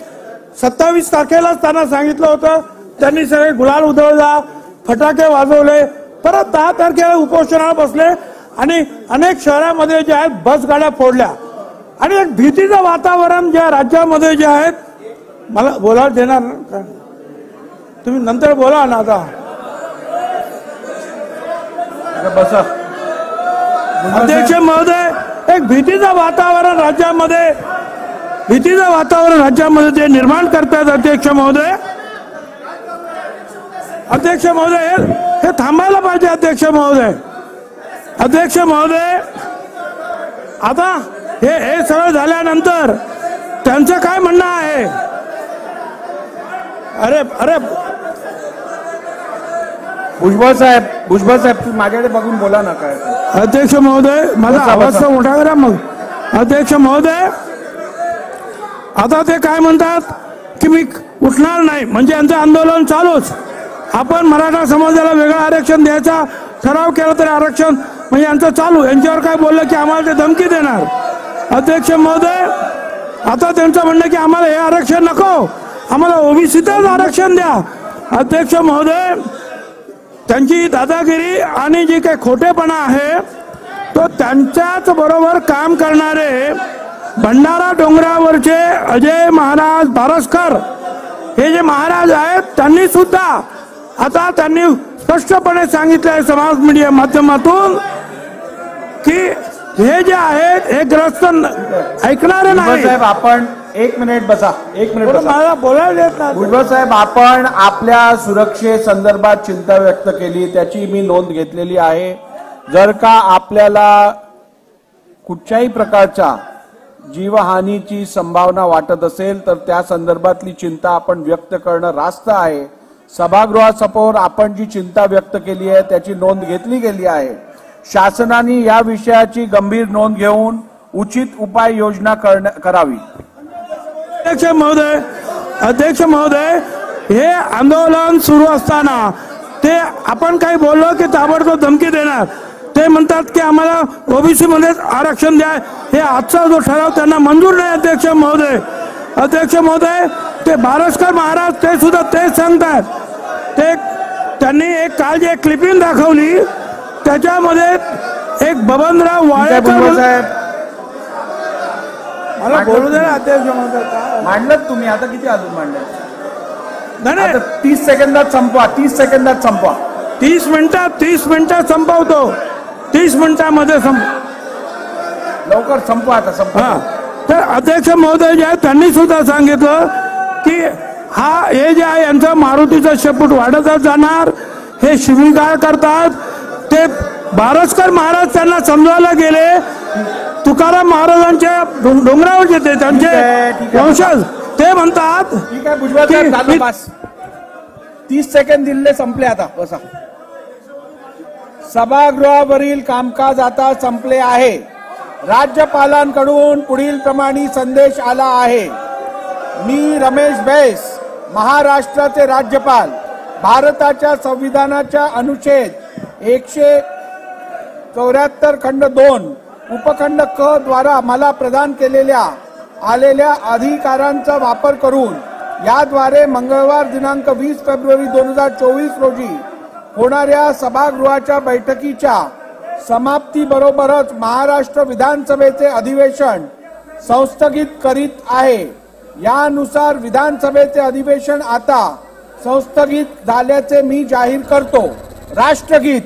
27 तारखेलाच त्यांना सांगितलं होतं, त्यांनी सगळे गुलाल उधळला, फटाके वाजवले, परत 10 तारखेला उपोषणाला बसले आणि अनेक शहरामध्ये जे आहेत बस गाड्या फोडल्या आणि एक भीतीचं वातावरण ज्या राज्यामध्ये जे आहेत. मला बोलायला देणार का? तुम्ही नंतर बोला ना. आता बसा. अध्यक्ष महोदय, एक भीतीचं वातावरण राज्यामध्ये ते निर्माण करतात. अध्यक्ष महोदय, हे थांबायला पाहिजे. अध्यक्ष महोदय, आता हे सगळं झाल्यानंतर त्यांचं काय म्हणणं आहे? अरे भुजबळ साहेब, तुम्ही माझ्याकडे बघून बोला ना. काय अध्यक्ष महोदय, माझा आवाज तर मोठा करा मग. अध्यक्ष महोदय, आता ते काय म्हणतात की मी उठणार नाही, म्हणजे यांचं आंदोलन चालूच. आपण मराठा समाजाला वेगळं आरक्षण द्यायचा ठराव केला तरी आरक्षण म्हणजे यांचं चालू. यांच्यावर काय बोललं की आम्हाला ते धमकी देणार. अध्यक्ष महोदय, आता त्यांचं म्हणणं की आम्हाला हे आरक्षण नको, आम्हाला ओबीसीतच आरक्षण द्या. अध्यक्ष महोदय, त्यांची दादागिरी आणि जी काही खोटेपणा आहे तो त्यांच्याच बरोबर काम करणारे भंडारा डोंगरावरचे अजय महाराज बारसकर हे जे महाराज आहेत, त्यांनी सुद्धा आता स्पष्टपणे सांगितलंय समाज मीडिया माध्यमातून की हे जे आहेत हे ग्रस्त ऐकणारे नाही. साहेब आपण 1 मिनिट बसा, 1 मिनिट बसा. मला बोलायला येत नाही. भुजबळ साहेब, आपण आपल्या सुरक्षेसंदर्भात चिंता व्यक्त केली, त्याची मी नोंद घेतलेली आहे. जर का आपल्याला कुठच्याही प्रकारच्या जीवहानीची संभावना वाटत असेल तर त्या संदर्भातली चिंता आपण व्यक्त करणं रास्त आहे. सभागृहासमोर आपण जी चिंता व्यक्त केली आहे त्याची नोंद घेतली गेली आहे. शासनाने या विषयाची गंभीर नोंद घेऊन उचित उपाययोजना करावी. अध्यक्ष महोदय, हे आंदोलन सुरू असताना ते आपण काही बोललो की ताबडतोब धमकी देणार. ते म्हणतात की आम्हाला ओबीसी मध्ये आरक्षण द्या. हे आजचा जो ठराव त्यांना मंजूर नाही. अध्यक्ष महोदय, ते बारसकर महाराज ते सुद्धा तेच सांगतात. त्यांनी एक काल जे क्लिपिंग दाखवली त्याच्यामध्ये एक बबनराव वाळेकर साहेब मला बोलू दे. अध्यक्ष महोदय, मांडलं तुम्ही, आता किती अजून मांडलं? नाही 30 सेकंदात संपवा, 30 सेकंदात संपवा. 30 मिनिटात संपवतो. 30 मिनिटांमध्ये लवकर संपवा, आता संपवा. तर अध्यक्ष महोदय जे आहेत त्यांनी सुद्धा सांगितलं की हे जे आहे यांचा मारुतीचा शेपूट वाढतच जाणार. हे शिवीगाळ करतात. ते बारसकर महाराज त्यांना समजायला गेले. तुकाराम महाराजांच्या डोंगरावर येते त्यांचे वंशज ते म्हणतात. ठीक आहे भुजबळ साहेब, झालं बस. 30 सेकंद दिले, संपले. आता बसा. सभागृहावरील कामकाज आता संपले आहे. राज्यपालांकडून पुढील प्रमाणे संदेश आला आहे. मी रमेश बैस, महाराष्ट्राचे राज्यपाल, भारताच्या संविधानाच्या अनुच्छेद 174 खंड 2 उपखंड क द्वारा मला प्रदान आलेल्या अधिकारांचा वापर करून याद्वारे मंगळवार दिनांक 20 फेब्रुवारी 2024 रोजी होणाऱ्या सभागृहाच्या बैठकीच्या समाप्तीबरोबरच महाराष्ट्र विधानसभेचे अधिवेशन संस्थगित करीत आहे. यानुसार विधानसभेचे अधिवेशन आता संस्थगित झाल्याचे मी जाहीर करतो. राष्ट्रगीत.